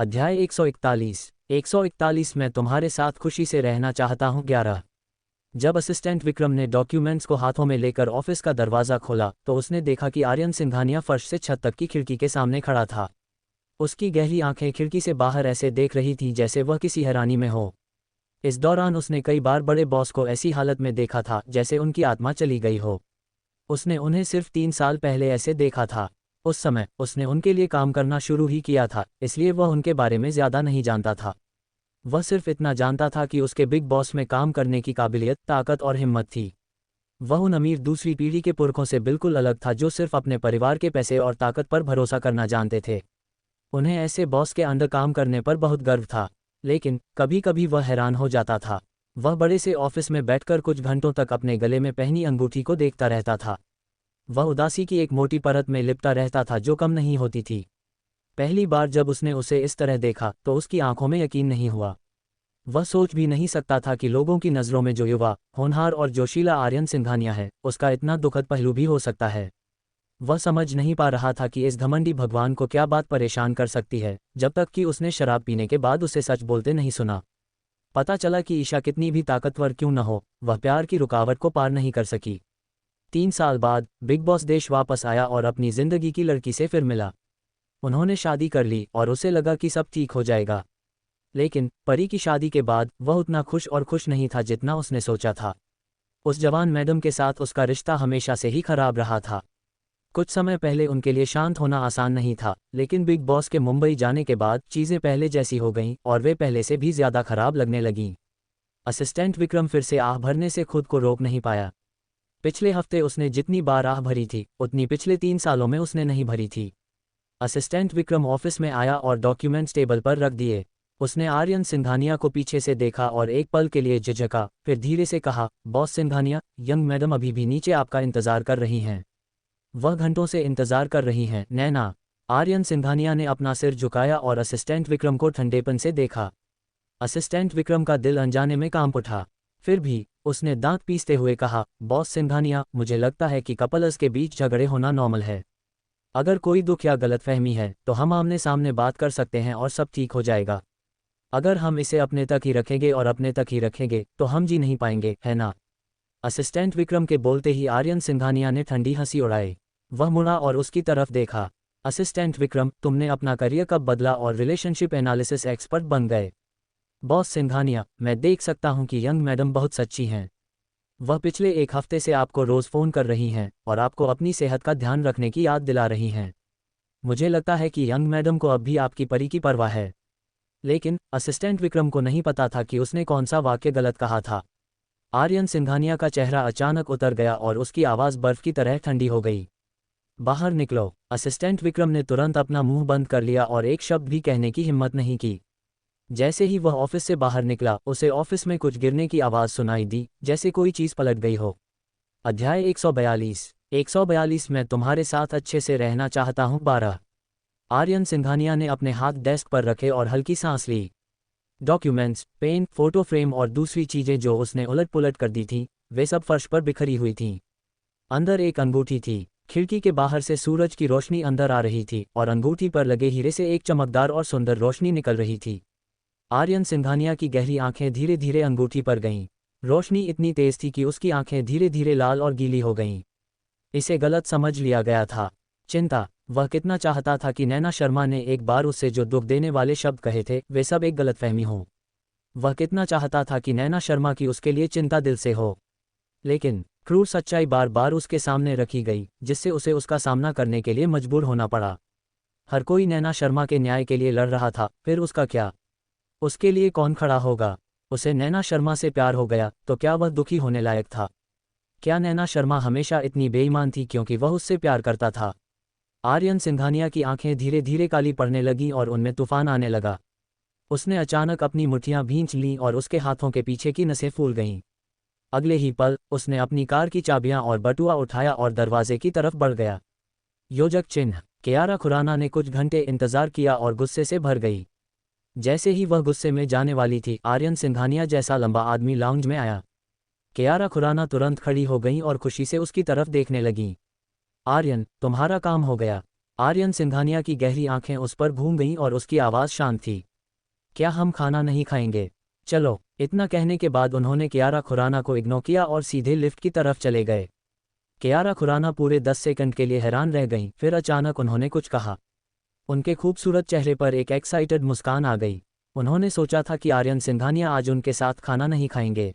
अध्याय 141 मैं तुम्हारे साथ खुशी से रहना चाहता हूँ 11। जब असिस्टेंट विक्रम ने डॉक्यूमेंट्स को हाथों में लेकर ऑफिस का दरवाज़ा खोला तो उसने देखा कि आर्यन सिंघानिया फर्श से छत तक की खिड़की के सामने खड़ा था। उसकी गहरी आंखें खिड़की से बाहर ऐसे देख रही थीं जैसे वह किसी हैरानी में हो। इस दौरान उसने कई बार बड़े बॉस को ऐसी हालत में देखा था जैसे उनकी आत्मा चली गई हो। उसने उन्हें सिर्फ 3 साल पहले ऐसे देखा था। उस समय उसने उनके लिए काम करना शुरू ही किया था, इसलिए वह उनके बारे में ज़्यादा नहीं जानता था। वह सिर्फ इतना जानता था कि उसके बिग बॉस में काम करने की काबिलियत, ताकत और हिम्मत थी। वह उन अमीर दूसरी पीढ़ी के पुरखों से बिल्कुल अलग था जो सिर्फ अपने परिवार के पैसे और ताकत पर भरोसा करना जानते थे। उन्हें ऐसे बॉस के अंडर काम करने पर बहुत गर्व था, लेकिन कभी कभी वह हैरान हो जाता था। वह बड़े से ऑफिस में बैठकर कुछ घंटों तक अपने गले में पहनी अंगूठी को देखता रहता था। वह उदासी की एक मोटी परत में लिपटा रहता था जो कम नहीं होती थी। पहली बार जब उसने उसे इस तरह देखा तो उसकी आंखों में यकीन नहीं हुआ। वह सोच भी नहीं सकता था कि लोगों की नज़रों में जो युवा, होनहार और जोशीला आर्यन सिंघानिया है, उसका इतना दुखद पहलू भी हो सकता है। वह समझ नहीं पा रहा था कि इस घमंडी भगवान को क्या बात परेशान कर सकती है, जब तक कि उसने शराब पीने के बाद उसे सच बोलते नहीं सुना। पता चला कि ईशा कितनी भी ताकतवर क्यों न हो, वह प्यार की रुकावट को पार नहीं कर सकी। 3 साल बाद बिग बॉस देश वापस आया और अपनी जिंदगी की लड़की से फिर मिला। उन्होंने शादी कर ली और उसे लगा कि सब ठीक हो जाएगा। लेकिन परी की शादी के बाद वह उतना खुश और खुश नहीं था जितना उसने सोचा था। उस जवान मैडम के साथ उसका रिश्ता हमेशा से ही खराब रहा था। कुछ समय पहले उनके लिए शांत होना आसान नहीं था, लेकिन बिग बॉस के मुंबई जाने के बाद चीज़ें पहले जैसी हो गईं और वे पहले से भी ज़्यादा खराब लगने लगीं। असिस्टेंट विक्रम फिर से आह भरने से खुद को रोक नहीं पाया। पिछले हफ्ते उसने जितनी बार आह भरी थी उतनी पिछले 3 सालों में उसने नहीं भरी थी। असिस्टेंट विक्रम ऑफिस में आया और डॉक्यूमेंट्स टेबल पर रख दिए। उसने आर्यन सिंघानिया को पीछे से देखा और एक पल के लिए झिझका, फिर धीरे से कहा, बॉस सिंघानिया, यंग मैडम अभी भी नीचे आपका इंतजार कर रही हैं। वह घंटों से इंतजार कर रही हैं, नैना। आर्यन सिंघानिया ने अपना सिर झुकाया और असिस्टेंट विक्रम को ठंडेपन से देखा। असिस्टेंट विक्रम का दिल अनजाने में कांप उठा। फिर भी उसने दांत पीसते हुए कहा, बॉस सिंघानिया, मुझे लगता है कि कपल्स के बीच झगड़े होना नॉर्मल है। अगर कोई दुख या गलतफहमी है तो हम आमने सामने बात कर सकते हैं और सब ठीक हो जाएगा। अगर हम इसे अपने तक ही रखेंगे और अपने तक ही रखेंगे तो हम जी नहीं पाएंगे, है ना? असिस्टेंट विक्रम के बोलते ही आर्यन सिंघानिया ने ठंडी हंसी उड़ाई। वह मुड़ा और उसकी तरफ देखा। असिस्टेंट विक्रम, तुमने अपना करियर कब बदला और रिलेशनशिप एनालिसिस एक्सपर्ट बन गए? बॉस सिंघानिया, मैं देख सकता हूं कि यंग मैडम बहुत सच्ची हैं। वह पिछले एक हफ्ते से आपको रोज़ फ़ोन कर रही हैं और आपको अपनी सेहत का ध्यान रखने की याद दिला रही हैं। मुझे लगता है कि यंग मैडम को अब भी आपकी परी की परवाह है। लेकिन असिस्टेंट विक्रम को नहीं पता था कि उसने कौन सा वाक्य गलत कहा था। आर्यन सिंघानिया का चेहरा अचानक उतर गया और उसकी आवाज़ बर्फ की तरह ठंडी हो गई। बाहर निकलो। असिस्टेंट विक्रम ने तुरंत अपना मुंह बंद कर लिया और एक शब्द भी कहने की हिम्मत नहीं की। जैसे ही वह ऑफिस से बाहर निकला, उसे ऑफिस में कुछ गिरने की आवाज़ सुनाई दी, जैसे कोई चीज़ पलट गई हो। अध्याय 142 मैं तुम्हारे साथ अच्छे से रहना चाहता हूँ 12। आर्यन सिंघानिया ने अपने हाथ डेस्क पर रखे और हल्की सांस ली। डॉक्यूमेंट्स, पेन, फोटो फ्रेम और दूसरी चीज़ें जो उसने उलट पुलट कर दी थीं, वे सब फर्श पर बिखरी हुई थीं। अंदर एक अंगूठी थी। खिड़की के बाहर से सूरज की रोशनी अंदर आ रही थी और अंगूठी पर लगे हीरे से एक चमकदार और सुंदर रोशनी निकल रही थी। आर्यन सिंघानिया की गहरी आंखें धीरे धीरे अंगूठी पर गईं। रोशनी इतनी तेज थी कि उसकी आंखें धीरे धीरे लाल और गीली हो गईं। इसे गलत समझ लिया गया था। चिंता। वह कितना चाहता था कि नैना शर्मा ने एक बार उससे जो दुख देने वाले शब्द कहे थे वे सब एक गलतफहमी हो। वह कितना चाहता था कि नैना शर्मा की उसके लिए चिंता दिल से हो। लेकिन क्रूर सच्चाई बार बार उसके सामने रखी गई, जिससे उसे उसका सामना करने के लिए मजबूर होना पड़ा। हर कोई नैना शर्मा के न्याय के लिए लड़ रहा था, फिर उसका क्या? उसके लिए कौन खड़ा होगा? उसे नैना शर्मा से प्यार हो गया तो क्या वह दुखी होने लायक था? क्या नैना शर्मा हमेशा इतनी बेईमान थी क्योंकि वह उससे प्यार करता था? आर्यन सिंघानिया की आंखें धीरे धीरे काली पड़ने लगीं और उनमें तूफान आने लगा। उसने अचानक अपनी मुट्ठियां भींच लीं और उसके हाथों के पीछे की नसें फूल गईं। अगले ही पल उसने अपनी कार की चाबियां और बटुआ उठाया और दरवाजे की तरफ बढ़ गया। योजक चिन्ह। कियारा खुराना ने कुछ घंटे इंतजार किया और गुस्से से भर गई। जैसे ही वह गुस्से में जाने वाली थी, आर्यन सिंघानिया जैसा लंबा आदमी लाउंज में आया। कियारा खुराना तुरंत खड़ी हो गईं और खुशी से उसकी तरफ देखने लगीं। आर्यन, तुम्हारा काम हो गया। आर्यन सिंघानिया की गहरी आंखें उस पर घूम गईं और उसकी आवाज़ शांत थी। क्या हम खाना नहीं खाएंगे? चलो। इतना कहने के बाद उन्होंने कियारा खुराना को इग्नोर किया और सीधे लिफ्ट की तरफ चले गए। कियारा खुराना पूरे 10 सेकंड के लिए हैरान रह गईं, फिर अचानक उन्होंने कुछ कहा। उनके खूबसूरत चेहरे पर एक एक्साइटेड मुस्कान आ गई। उन्होंने सोचा था कि आर्यन सिंघानिया आज उनके साथ खाना नहीं खाएंगे।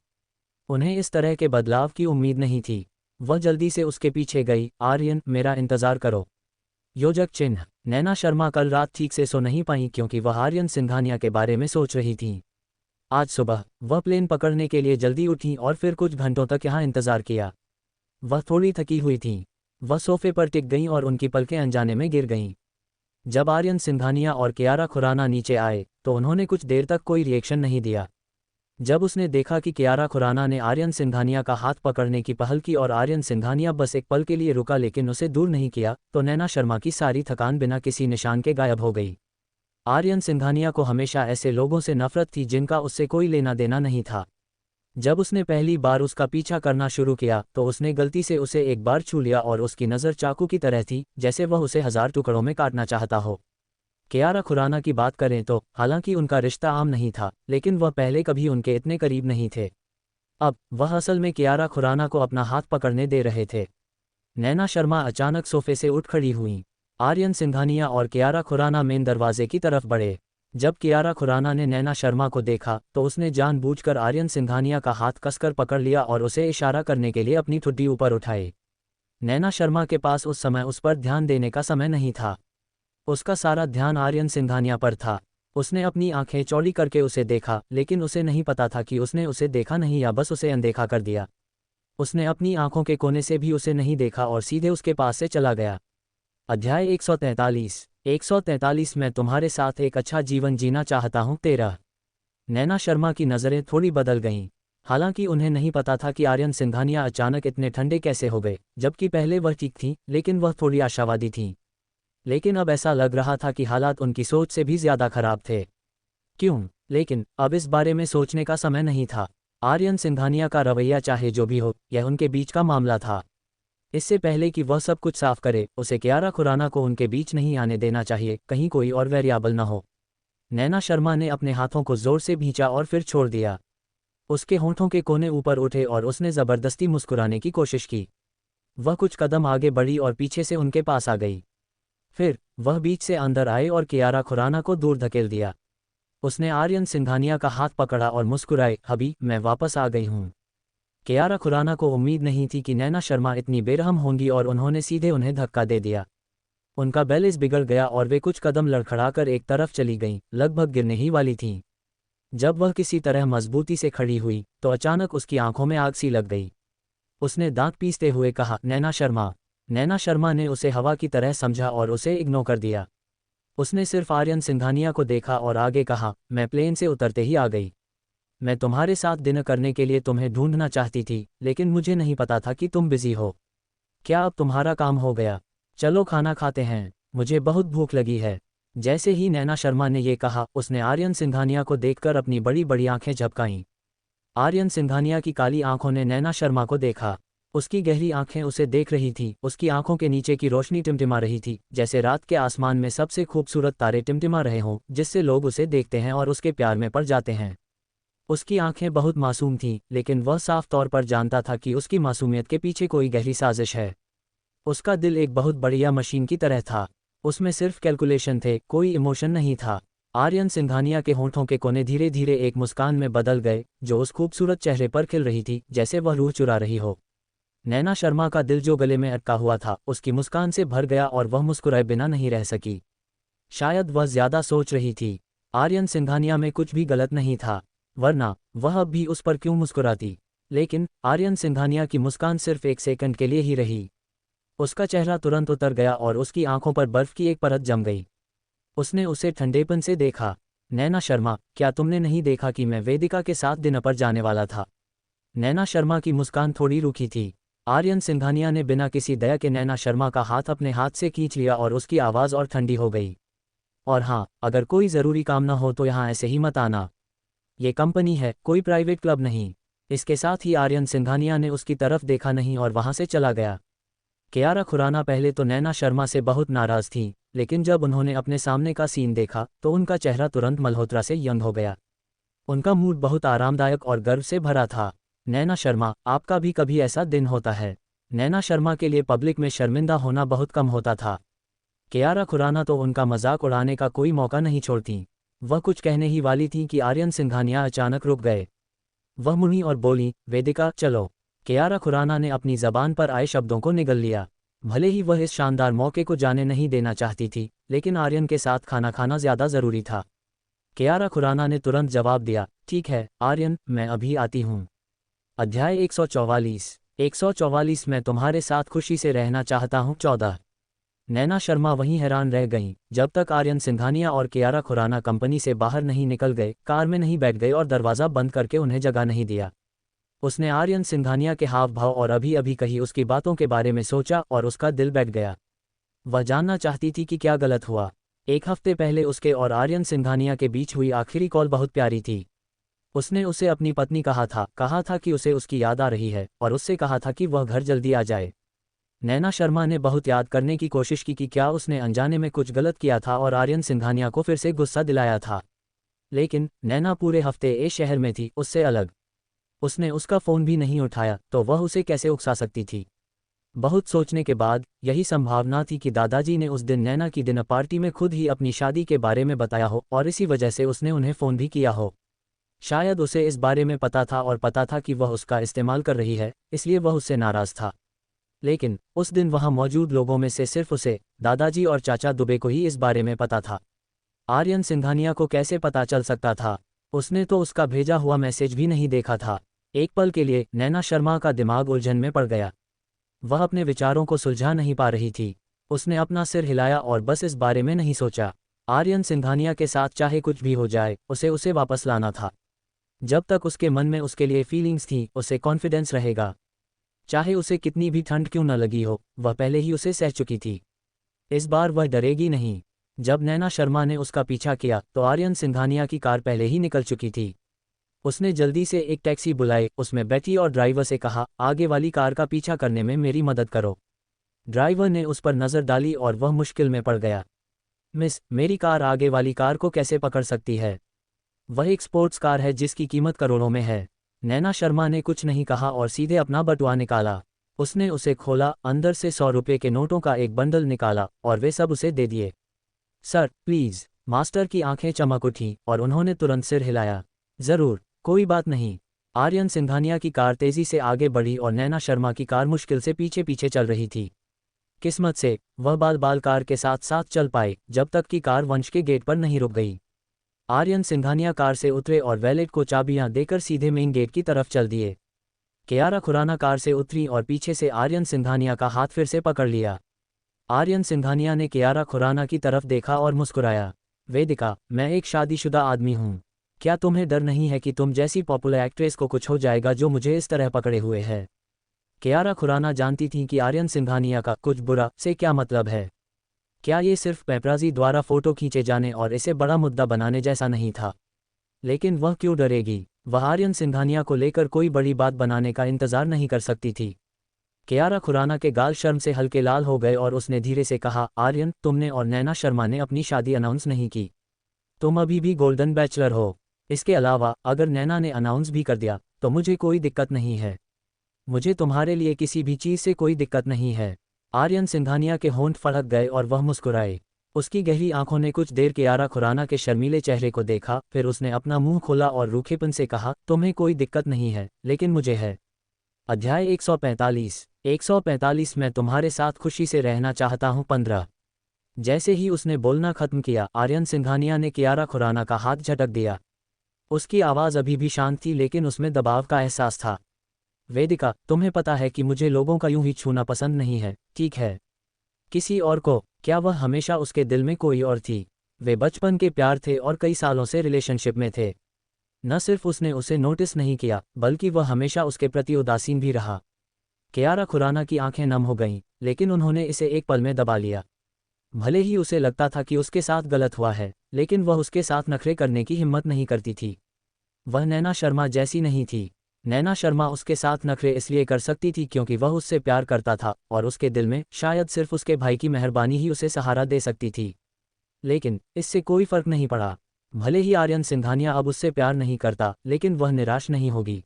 उन्हें इस तरह के बदलाव की उम्मीद नहीं थी। वह जल्दी से उसके पीछे गई। आर्यन, मेरा इंतज़ार करो। योजक चिन्ह। नैना शर्मा कल रात ठीक से सो नहीं पाई क्योंकि वह आर्यन सिंघानिया के बारे में सोच रही थीं। आज सुबह वह प्लेन पकड़ने के लिए जल्दी उठी और फिर कुछ घंटों तक यहाँ इंतज़ार किया। वह थोड़ी थकी हुई थीं। वह सोफे पर टिक गईं और उनकी पलकें अनजाने में गिर गईं। जब आर्यन सिंघानिया और कियारा खुराना नीचे आए तो उन्होंने कुछ देर तक कोई रिएक्शन नहीं दिया। जब उसने देखा कि कियारा खुराना ने आर्यन सिंघानिया का हाथ पकड़ने की पहल की और आर्यन सिंघानिया बस एक पल के लिए रुका लेकिन उसे दूर नहीं किया, तो नैना शर्मा की सारी थकान बिना किसी निशान के गायब हो गई। आर्यन सिंघानिया को हमेशा ऐसे लोगों से नफरत थी जिनका उससे कोई लेना देना नहीं था। जब उसने पहली बार उसका पीछा करना शुरू किया तो उसने गलती से उसे एक बार छू लिया और उसकी नज़र चाकू की तरह थी, जैसे वह उसे 1000 टुकड़ों में काटना चाहता हो। कियारा खुराना की बात करें तो हालांकि उनका रिश्ता आम नहीं था, लेकिन वह पहले कभी उनके इतने करीब नहीं थे। अब वह असल में कियारा खुराना को अपना हाथ पकड़ने दे रहे थे। नैना शर्मा अचानक सोफे से उठ खड़ी हुईं। आर्यन सिंघानिया और कियारा खुराना मेन दरवाजे की तरफ बढ़े। जब कियारा खुराना ने नैना शर्मा को देखा तो उसने जानबूझकर आर्यन सिंघानिया का हाथ कसकर पकड़ लिया और उसे इशारा करने के लिए अपनी ठुड्डी ऊपर उठाई। नैना शर्मा के पास उस समय उस पर ध्यान देने का समय नहीं था। उसका सारा ध्यान आर्यन सिंघानिया पर था। उसने अपनी आंखें चौड़ी करके उसे देखा, लेकिन उसे नहीं पता था कि उसने उसे देखा नहीं या बस उसे अनदेखा कर दिया। उसने अपनी आंखों के कोने से भी उसे नहीं देखा और सीधे उसके पास से चला गया। अध्याय 143। 143 मैं तुम्हारे साथ एक अच्छा जीवन जीना चाहता हूँ 13। नैना शर्मा की नज़रें थोड़ी बदल गईं। हालांकि उन्हें नहीं पता था कि आर्यन सिंघानिया अचानक इतने ठंडे कैसे हो गए, जबकि पहले वह ठीक थीं, लेकिन वह थोड़ी आशावादी थीं। लेकिन अब ऐसा लग रहा था कि हालात उनकी सोच से भी ज़्यादा खराब थे। क्यों? लेकिन अब इस बारे में सोचने का समय नहीं था। आर्यन सिंघानिया का रवैया चाहे जो भी हो, यह उनके बीच का मामला था। इससे पहले कि वह सब कुछ साफ करे, उसे कियारा खुराना को उनके बीच नहीं आने देना चाहिए, कहीं कोई और वेरिएबल न हो। नैना शर्मा ने अपने हाथों को जोर से भींचा और फिर छोड़ दिया। उसके होंठों के कोने ऊपर उठे और उसने ज़बरदस्ती मुस्कुराने की कोशिश की। वह कुछ कदम आगे बढ़ी और पीछे से उनके पास आ गई। फिर वह बीच से अंदर आए और कियारा खुराना को दूर धकेल दिया। उसने आर्यन सिंघानिया का हाथ पकड़ा और मुस्कुराए, हबी, मैं वापस आ गई हूँ। कियारा खुराना को उम्मीद नहीं थी कि नैना शर्मा इतनी बेरहम होंगी और उन्होंने सीधे उन्हें धक्का दे दिया। उनका बैलेंस बिगड़ गया और वे कुछ कदम लड़खड़ाकर एक तरफ चली गईं, लगभग गिरने ही वाली थीं। जब वह किसी तरह मजबूती से खड़ी हुई तो अचानक उसकी आंखों में आग सी लग गई। उसने दांत पीसते हुए कहा, नैना शर्मा। नैना शर्मा ने उसे हवा की तरह समझा और उसे इग्नोर कर दिया। उसने सिर्फ आर्यन सिंघानिया को देखा और आगे कहा, मैं प्लेन से उतरते ही आ गई। मैं तुम्हारे साथ डिनर करने के लिए तुम्हें ढूंढना चाहती थी, लेकिन मुझे नहीं पता था कि तुम बिजी हो। क्या अब तुम्हारा काम हो गया? चलो खाना खाते हैं, मुझे बहुत भूख लगी है। जैसे ही नैना शर्मा ने ये कहा, उसने आर्यन सिंघानिया को देखकर अपनी बड़ी बड़ी आंखें झपकाईं। आर्यन सिंघानिया की काली आंखों ने नैना शर्मा को देखा। उसकी गहरी आंखें उसे देख रही थीं। उसकी आंखों के नीचे की रोशनी टिमटिमा रही थी, जैसे रात के आसमान में सबसे खूबसूरत तारे टिमटिमा रहे हों, जिससे लोग उसे देखते हैं और उसके प्यार में पड़ जाते हैं। उसकी आंखें बहुत मासूम थीं, लेकिन वह साफ तौर पर जानता था कि उसकी मासूमियत के पीछे कोई गहरी साजिश है। उसका दिल एक बहुत बढ़िया मशीन की तरह था। उसमें सिर्फ कैलकुलेशन थे, कोई इमोशन नहीं था। आर्यन सिंघानिया के होंठों के कोने धीरे धीरे एक मुस्कान में बदल गए, जो उस खूबसूरत चेहरे पर खिल रही थी, जैसे वह रूह चुरा रही हो। नैना शर्मा का दिल जो गले में अटका हुआ था, उसकी मुस्कान से भर गया और वह मुस्कुराए बिना नहीं रह सकी। शायद वह ज्यादा सोच रही थी। आर्यन सिंघानिया में कुछ भी गलत नहीं था, वरना वह अब भी उस पर क्यों मुस्कुराती। लेकिन आर्यन सिंघानिया की मुस्कान सिर्फ एक सेकंड के लिए ही रही। उसका चेहरा तुरंत उतर गया और उसकी आंखों पर बर्फ की एक परत जम गई। उसने उसे ठंडेपन से देखा। नैना शर्मा, क्या तुमने नहीं देखा कि मैं वेदिका के साथ डिनर पर जाने वाला था? नैना शर्मा की मुस्कान थोड़ी रूखी थी। आर्यन सिंघानिया ने बिना किसी दया के नैना शर्मा का हाथ अपने हाथ से खींच लिया और उसकी आवाज़ और ठंडी हो गई। और हाँ, अगर कोई ज़रूरी काम ना हो तो यहाँ ऐसे ही मत आना। ये कंपनी है, कोई प्राइवेट क्लब नहीं। इसके साथ ही आर्यन सिंघानिया ने उसकी तरफ देखा नहीं और वहाँ से चला गया। कियारा खुराना पहले तो नैना शर्मा से बहुत नाराज थीं, लेकिन जब उन्होंने अपने सामने का सीन देखा तो उनका चेहरा तुरंत मल्होत्रा से यंग हो गया। उनका मूड बहुत आरामदायक और गर्व से भरा था। नैना शर्मा, आपका भी कभी ऐसा दिन होता है? नैना शर्मा के लिए पब्लिक में शर्मिंदा होना बहुत कम होता था। कियारा खुराना तो उनका मजाक उड़ाने का कोई मौका नहीं छोड़तीं। वह कुछ कहने ही वाली थीं कि आर्यन सिंघानिया अचानक रुक गए। वह मुड़ी और बोली, वेदिका चलो। कियारा खुराना ने अपनी जबान पर आए शब्दों को निगल लिया। भले ही वह इस शानदार मौके को जाने नहीं देना चाहती थी, लेकिन आर्यन के साथ खाना खाना ज्यादा जरूरी था। कियारा खुराना ने तुरंत जवाब दिया, ठीक है आर्यन, मैं अभी आती हूँ। अध्याय 144 मैं तुम्हारे साथ खुशी से रहना चाहता हूँ 14। नैना शर्मा वहीं हैरान रह गईं, जब तक आर्यन सिंघानिया और कियारा खुराना कंपनी से बाहर नहीं निकल गए, कार में नहीं बैठ गए और दरवाज़ा बंद करके उन्हें जगह नहीं दिया। उसने आर्यन सिंघानिया के हाव भाव और अभी अभी कही उसकी बातों के बारे में सोचा और उसका दिल बैठ गया। वह जानना चाहती थी कि क्या गलत हुआ। एक हफ्ते पहले उसके और आर्यन सिंघानिया के बीच हुई आखिरी कॉल बहुत प्यारी थी। उसने उसे अपनी पत्नी कहा था कि उसे उसकी याद आ रही है और उससे कहा था कि वह घर जल्दी आ जाए। नैना शर्मा ने बहुत याद करने की कोशिश की कि क्या उसने अनजाने में कुछ गलत किया था और आर्यन सिंघानिया को फिर से गुस्सा दिलाया था। लेकिन नैना पूरे हफ्ते इस शहर में थी, उससे अलग। उसने उसका फ़ोन भी नहीं उठाया तो वह उसे कैसे उकसा सकती थी। बहुत सोचने के बाद यही संभावना थी कि दादाजी ने उस दिन नैना की डिनर पार्टी में खुद ही अपनी शादी के बारे में बताया हो और इसी वजह से उसने उन्हें फ़ोन भी किया हो। शायद उसे इस बारे में पता था और पता था कि वह उसका इस्तेमाल कर रही है, इसलिए वह उससे नाराज़ था। लेकिन उस दिन वहां मौजूद लोगों में से सिर्फ उसे, दादाजी और चाचा दुबे को ही इस बारे में पता था। आर्यन सिंघानिया को कैसे पता चल सकता था? उसने तो उसका भेजा हुआ मैसेज भी नहीं देखा था। एक पल के लिए नैना शर्मा का दिमाग उलझन में पड़ गया। वह अपने विचारों को सुलझा नहीं पा रही थी। उसने अपना सिर हिलाया और बस इस बारे में नहीं सोचा। आर्यन सिंघानिया के साथ चाहे कुछ भी हो जाए, उसे वापस लाना था। जब तक उसके मन में उसके लिए फीलिंग्स थी, उसे कॉन्फिडेंस रहेगा। चाहे उसे कितनी भी ठंड क्यों न लगी हो, वह पहले ही उसे सह चुकी थी। इस बार वह डरेगी नहीं। जब नैना शर्मा ने उसका पीछा किया तो आर्यन सिंघानिया की कार पहले ही निकल चुकी थी। उसने जल्दी से एक टैक्सी बुलाई, उसमें बैठी और ड्राइवर से कहा, आगे वाली कार का पीछा करने में मेरी मदद करो। ड्राइवर ने उस पर नज़र डाली और वह मुश्किल में पड़ गया। मिस, मेरी कार आगे वाली कार को कैसे पकड़ सकती है? वह एक स्पोर्ट्स कार है जिसकी कीमत करोड़ों में है। नैना शर्मा ने कुछ नहीं कहा और सीधे अपना बटुआ निकाला। उसने उसे खोला, अंदर से 100 रुपये के नोटों का एक बंडल निकाला और वे सब उसे दे दिए। Sir please. मास्टर की आंखें चमक उठीं और उन्होंने तुरंत सिर हिलाया। ज़रूर, कोई बात नहीं। आर्यन सिंघानिया की कार तेज़ी से आगे बढ़ी और नैना शर्मा की कार मुश्किल से पीछे पीछे चल रही थी। किस्मत से वह बाल कार के साथ साथ चल पाए जब तक कि कार वंश के गेट पर नहीं रुक गई। आर्यन सिंघानिया कार से उतरे और वैलेट को चाबियां देकर सीधे मेन गेट की तरफ चल दिए। कियारा खुराना कार से उतरी और पीछे से आर्यन सिंघानिया का हाथ फिर से पकड़ लिया। आर्यन सिंघानिया ने कियारा खुराना की तरफ देखा और मुस्कुराया। वेदिका, मैं एक शादीशुदा आदमी हूँ। क्या तुम्हें डर नहीं है कि तुम जैसी पॉपुलर एक्ट्रेस को कुछ हो जाएगा जो मुझे इस तरह पकड़े हुए है? कियारा खुराना जानती थी कि आर्यन सिंघानिया का कुछ बुरा से क्या मतलब है। क्या ये सिर्फ पेपराजी द्वारा फोटो खींचे जाने और इसे बड़ा मुद्दा बनाने जैसा नहीं था? लेकिन वह क्यों डरेगी? वह आर्यन सिंघानिया को लेकर कोई बड़ी बात बनाने का इंतजार नहीं कर सकती थी। कियारा खुराना के गाल शर्म से हल्के लाल हो गए और उसने धीरे से कहा, आर्यन, तुमने और नैना शर्मा ने अपनी शादी अनाउंस नहीं की। तुम अभी भी गोल्डन बैचलर हो। इसके अलावा अगर नैना ने अनाउंस भी कर दिया तो मुझे कोई दिक्कत नहीं है। मुझे तुम्हारे लिए किसी भी चीज़ से कोई दिक्कत नहीं है। आर्यन सिंघानिया के होंठ फड़क गए और वह मुस्कुराए। उसकी गहरी आंखों ने कुछ देर कियारा खुराना के शर्मीले चेहरे को देखा, फिर उसने अपना मुंह खोला और रूखेपन से कहा, तुम्हें कोई दिक्कत नहीं है, लेकिन मुझे है। अध्याय 145 मैं तुम्हारे साथ खुशी से रहना चाहता हूँ 15। जैसे ही उसने बोलना खत्म किया, आर्यन सिंघानिया ने कियारा खुराना का हाथ झटक दिया। उसकी आवाज़ अभी भी शांत थी लेकिन उसमें दबाव का एहसास था। वेदिका, तुम्हें पता है कि मुझे लोगों का यूं ही छूना पसंद नहीं है, ठीक है? किसी और को? क्या वह हमेशा उसके दिल में कोई और थी? वे बचपन के प्यार थे और कई सालों से रिलेशनशिप में थे। न सिर्फ उसने उसे नोटिस नहीं किया, बल्कि वह हमेशा उसके प्रति उदासीन भी रहा। कियारा खुराना की आंखें नम हो गईं, लेकिन उन्होंने इसे एक पल में दबा लिया। भले ही उसे लगता था कि उसके साथ गलत हुआ है, लेकिन वह उसके साथ नखरे करने की हिम्मत नहीं करती थी। वह नैना शर्मा जैसी नहीं थी। नैना शर्मा उसके साथ नखरे इसलिए कर सकती थी क्योंकि वह उससे प्यार करता था और उसके दिल में शायद सिर्फ उसके भाई की मेहरबानी ही उसे सहारा दे सकती थी। लेकिन इससे कोई फर्क नहीं पड़ा। भले ही आर्यन सिंघानिया अब उससे प्यार नहीं करता, लेकिन वह निराश नहीं होगी।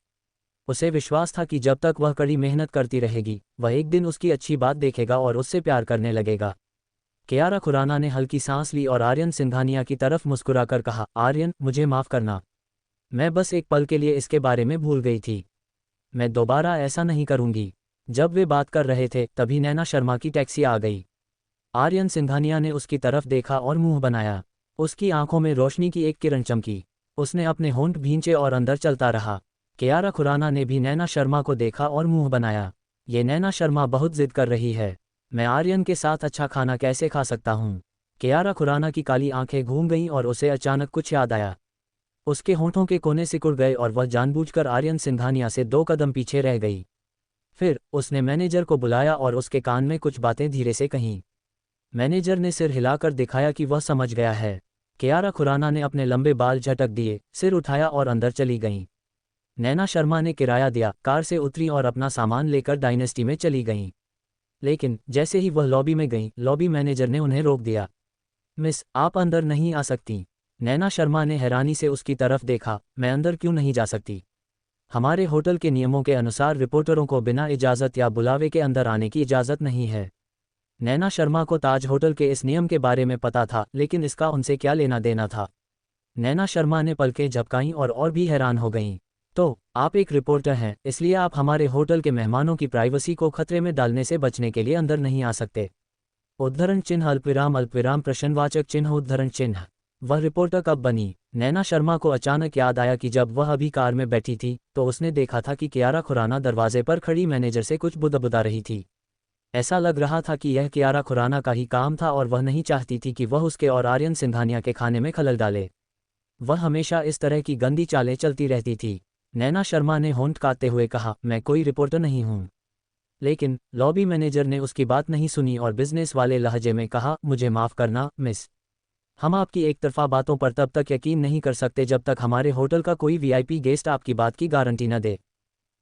उसे विश्वास था कि जब तक वह कड़ी मेहनत करती रहेगी, वह एक दिन उसकी अच्छी बात देखेगा और उससे प्यार करने लगेगा। कियारा खुराना ने हल्की सांस ली और आर्यन सिंघानिया की तरफ मुस्कुराकर कहा, आर्यन, मुझे माफ़ करना। मैं बस एक पल के लिए इसके बारे में भूल गई थी। मैं दोबारा ऐसा नहीं करूंगी। जब वे बात कर रहे थे तभी नैना शर्मा की टैक्सी आ गई। आर्यन सिंघानिया ने उसकी तरफ देखा और मुंह बनाया। उसकी आंखों में रोशनी की एक किरण चमकी। उसने अपने होंठ भींचे और अंदर चलता रहा। कियारा खुराना ने भी नैना शर्मा को देखा और मुंह बनाया। ये नैना शर्मा बहुत जिद कर रही है। मैं आर्यन के साथ अच्छा खाना कैसे खा सकता हूँ? कियारा खुराना की काली आंखें घूम गईं और उसे अचानक कुछ याद आया। उसके होंठों के कोने सिकुड़ गए और वह जानबूझकर आर्यन सिंघानिया से 2 कदम पीछे रह गई। फिर उसने मैनेजर को बुलाया और उसके कान में कुछ बातें धीरे से कहीं। मैनेजर ने सिर हिलाकर दिखाया कि वह समझ गया है। कियारा खुराना ने अपने लंबे बाल झटक दिए, सिर उठाया और अंदर चली गईं। नैना शर्मा ने किराया दिया, कार से उतरी और अपना सामान लेकर डायनेस्टी में चली गईं। लेकिन जैसे ही वह लॉबी में गईं, लॉबी मैनेजर ने उन्हें रोक दिया। मिस, आप अंदर नहीं आ सकती। नैना शर्मा ने हैरानी से उसकी तरफ देखा। मैं अंदर क्यों नहीं जा सकती? हमारे होटल के नियमों के अनुसार रिपोर्टरों को बिना इजाज़त या बुलावे के अंदर आने की इजाज़त नहीं है। नैना शर्मा को ताज होटल के इस नियम के बारे में पता था, लेकिन इसका उनसे क्या लेना देना था? नैना शर्मा ने पलकें झपकाईं और भी हैरान हो गईं। तो आप एक रिपोर्टर हैं, इसलिए आप हमारे होटल के मेहमानों की प्राइवेसी को खतरे में डालने से बचने के लिए अंदर नहीं आ सकते। उद्धरण चिन्ह अल्पविराम प्रश्नवाचक चिन्ह उद्धरण चिन्ह। वह रिपोर्टर कब बनी? नैना शर्मा को अचानक याद आया कि जब वह अभी कार में बैठी थी तो उसने देखा था कि कियारा खुराना दरवाजे पर खड़ी मैनेजर से कुछ बुदबुदा रही थी। ऐसा लग रहा था कि यह कियारा खुराना का ही काम था और वह नहीं चाहती थी कि वह उसके और आर्यन सिंघानिया के खाने में खलल डाले। वह हमेशा इस तरह की गंदी चालें चलती रहती थी। नैना शर्मा ने होंठ काटते हुए कहा, मैं कोई रिपोर्टर नहीं हूँ। लेकिन लॉबी मैनेजर ने उसकी बात नहीं सुनी और बिजनेस वाले लहजे में कहा, मुझे माफ़ करना मिस, हम आपकी एक तरफा बातों पर तब तक यकीन नहीं कर सकते जब तक हमारे होटल का कोई वीआईपी गेस्ट आपकी बात की गारंटी न दे।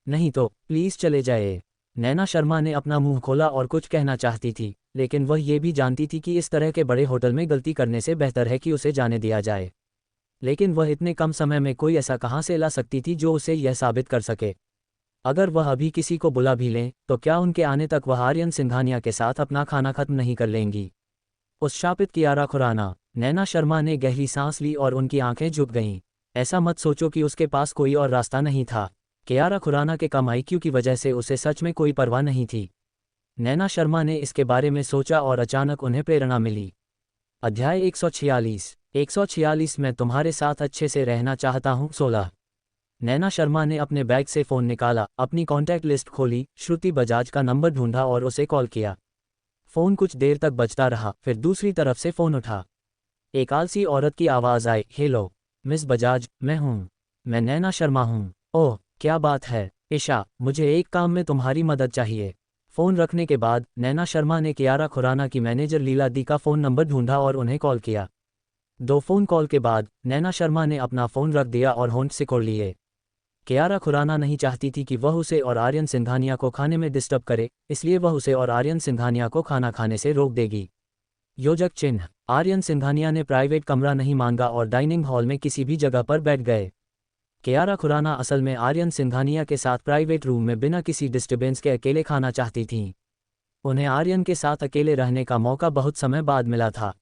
नहीं तो प्लीज़ चले जाइए। नैना शर्मा ने अपना मुंह खोला और कुछ कहना चाहती थी, लेकिन वह ये भी जानती थी कि इस तरह के बड़े होटल में गलती करने से बेहतर है कि उसे जाने दिया जाए। लेकिन वह इतने कम समय में कोई ऐसा कहाँ से ला सकती थी जो उसे यह साबित कर सके? अगर वह अभी किसी को बुला भी लें तो क्या उनके आने तक वह आर्यन सिंघानिया के साथ अपना खाना खत्म नहीं कर लेंगी? उस शापित कियारा खुराना। नैना शर्मा ने गहरी सांस ली और उनकी आंखें झुक गईं। ऐसा मत सोचो कि उसके पास कोई और रास्ता नहीं था। कियारा खुराना के कम आईक्यू की वजह से उसे सच में कोई परवाह नहीं थी। नैना शर्मा ने इसके बारे में सोचा और अचानक उन्हें प्रेरणा मिली। अध्याय 146 मैं तुम्हारे साथ अच्छे से रहना चाहता हूँ 16। नैना शर्मा ने अपने बैग से फ़ोन निकाला, अपनी कॉन्टैक्ट लिस्ट खोली, श्रुति बजाज का नंबर ढूंढा और उसे कॉल किया। फ़ोन कुछ देर तक बजता रहा, फिर दूसरी तरफ से फ़ोन उठा। एक आलसी औरत की आवाज़ आई, हेलो मिस बजाज, मैं हूँ। मैं नैना शर्मा हूँ। ओह, क्या बात है ईशा, मुझे एक काम में तुम्हारी मदद चाहिए। फ़ोन रखने के बाद नैना शर्मा ने कियारा खुराना की मैनेजर लीला दी का फ़ोन नंबर ढूंढा और उन्हें कॉल किया। 2 फ़ोन कॉल के बाद नैना शर्मा ने अपना फ़ोन रख दिया और होंठ सिकोड़ लिए। कियारा खुराना नहीं चाहती थी कि वह उसे और आर्यन सिंघानिया को खाने में डिस्टर्ब करे, इसलिए वह उसे और आर्यन सिंघानिया को खाना खाने से रोक देगी। योजक चिन्ह। आर्यन सिंघानिया ने प्राइवेट कमरा नहीं मांगा और डाइनिंग हॉल में किसी भी जगह पर बैठ गए। कियारा खुराना असल में आर्यन सिंघानिया के साथ प्राइवेट रूम में बिना किसी डिस्टर्बेंस के अकेले खाना चाहती थीं। उन्हें आर्यन के साथ अकेले रहने का मौका बहुत समय बाद मिला था।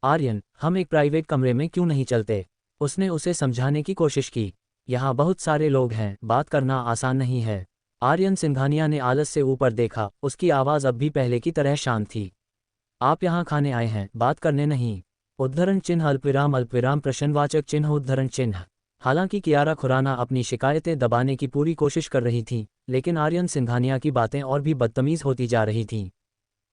आर्यन, हम एक प्राइवेट कमरे में क्यों नहीं चलते? उसने उसे समझाने की कोशिश की। यहाँ बहुत सारे लोग हैं, बात करना आसान नहीं है। आर्यन सिंघानिया ने आलस से ऊपर देखा, उसकी आवाज़ अब भी पहले की तरह शांत थी। आप यहाँ खाने आए हैं, बात करने नहीं। उद्धरण चिन्ह अल्पविराम प्रश्नवाचक चिन्ह उद्धरण चिन्ह। हालांकि कियारा खुराना अपनी शिकायतें दबाने की पूरी कोशिश कर रही थी, लेकिन आर्यन सिंघानिया की बातें और भी बदतमीज़ होती जा रही थीं।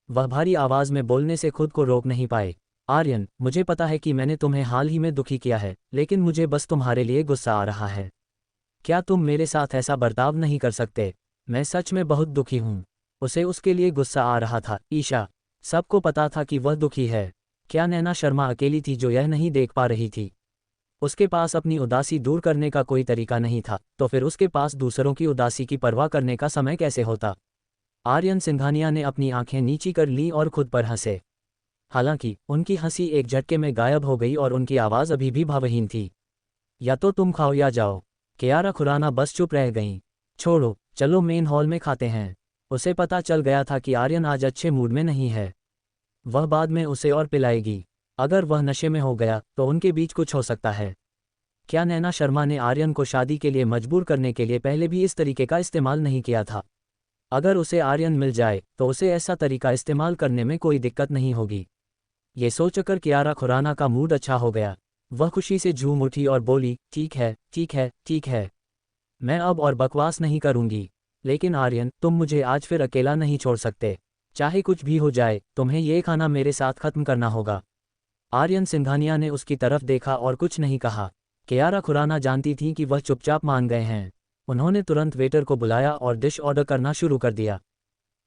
वह भारी आवाज़ में बोलने से खुद को रोक नहीं पाए। आर्यन, मुझे पता है कि मैंने तुम्हें हाल ही में दुखी किया है, लेकिन मुझे बस तुम्हारे लिए गुस्सा आ रहा है। क्या तुम मेरे साथ ऐसा बर्ताव नहीं कर सकते? मैं सच में बहुत दुखी हूँ। उसे उसके लिए गुस्सा आ रहा था। ईशा, सबको पता था कि वह दुखी है। क्या नैना शर्मा अकेली थी जो यह नहीं देख पा रही थी? उसके पास अपनी उदासी दूर करने का कोई तरीका नहीं था, तो फिर उसके पास दूसरों की उदासी की परवाह करने का समय कैसे होता? आर्यन सिंघानिया ने अपनी आंखें नीची कर लीं और खुद पर हंसे। हालांकि उनकी हंसी एक झटके में गायब हो गई और उनकी आवाज़ अभी भी भावहीन थी। या तो तुम खाओ या जाओ। कियारा खुराना बस चुप रह गईं। छोड़ो, चलो मेन हॉल में खाते हैं। उसे पता चल गया था कि आर्यन आज अच्छे मूड में नहीं है। वह बाद में उसे और पिलाएगी। अगर वह नशे में हो गया तो उनके बीच कुछ हो सकता है। क्या नैना शर्मा ने आर्यन को शादी के लिए मजबूर करने के लिए पहले भी इस तरीके का इस्तेमाल नहीं किया था? अगर उसे आर्यन मिल जाए तो उसे ऐसा तरीका इस्तेमाल करने में कोई दिक्कत नहीं होगी। ये सोचकर कियारा खुराना का मूड अच्छा हो गया। वह खुशी से झूम उठी और बोली, ठीक है ठीक है ठीक है, मैं अब और बकवास नहीं करूंगी। लेकिन आर्यन, तुम मुझे आज फिर अकेला नहीं छोड़ सकते। चाहे कुछ भी हो जाए, तुम्हें ये खाना मेरे साथ खत्म करना होगा। आर्यन सिंघानिया ने उसकी तरफ देखा और कुछ नहीं कहा। कियारा खुराना जानती थी कि वह चुपचाप मान गए हैं। उन्होंने तुरंत वेटर को बुलाया और डिश ऑर्डर करना शुरू कर दिया।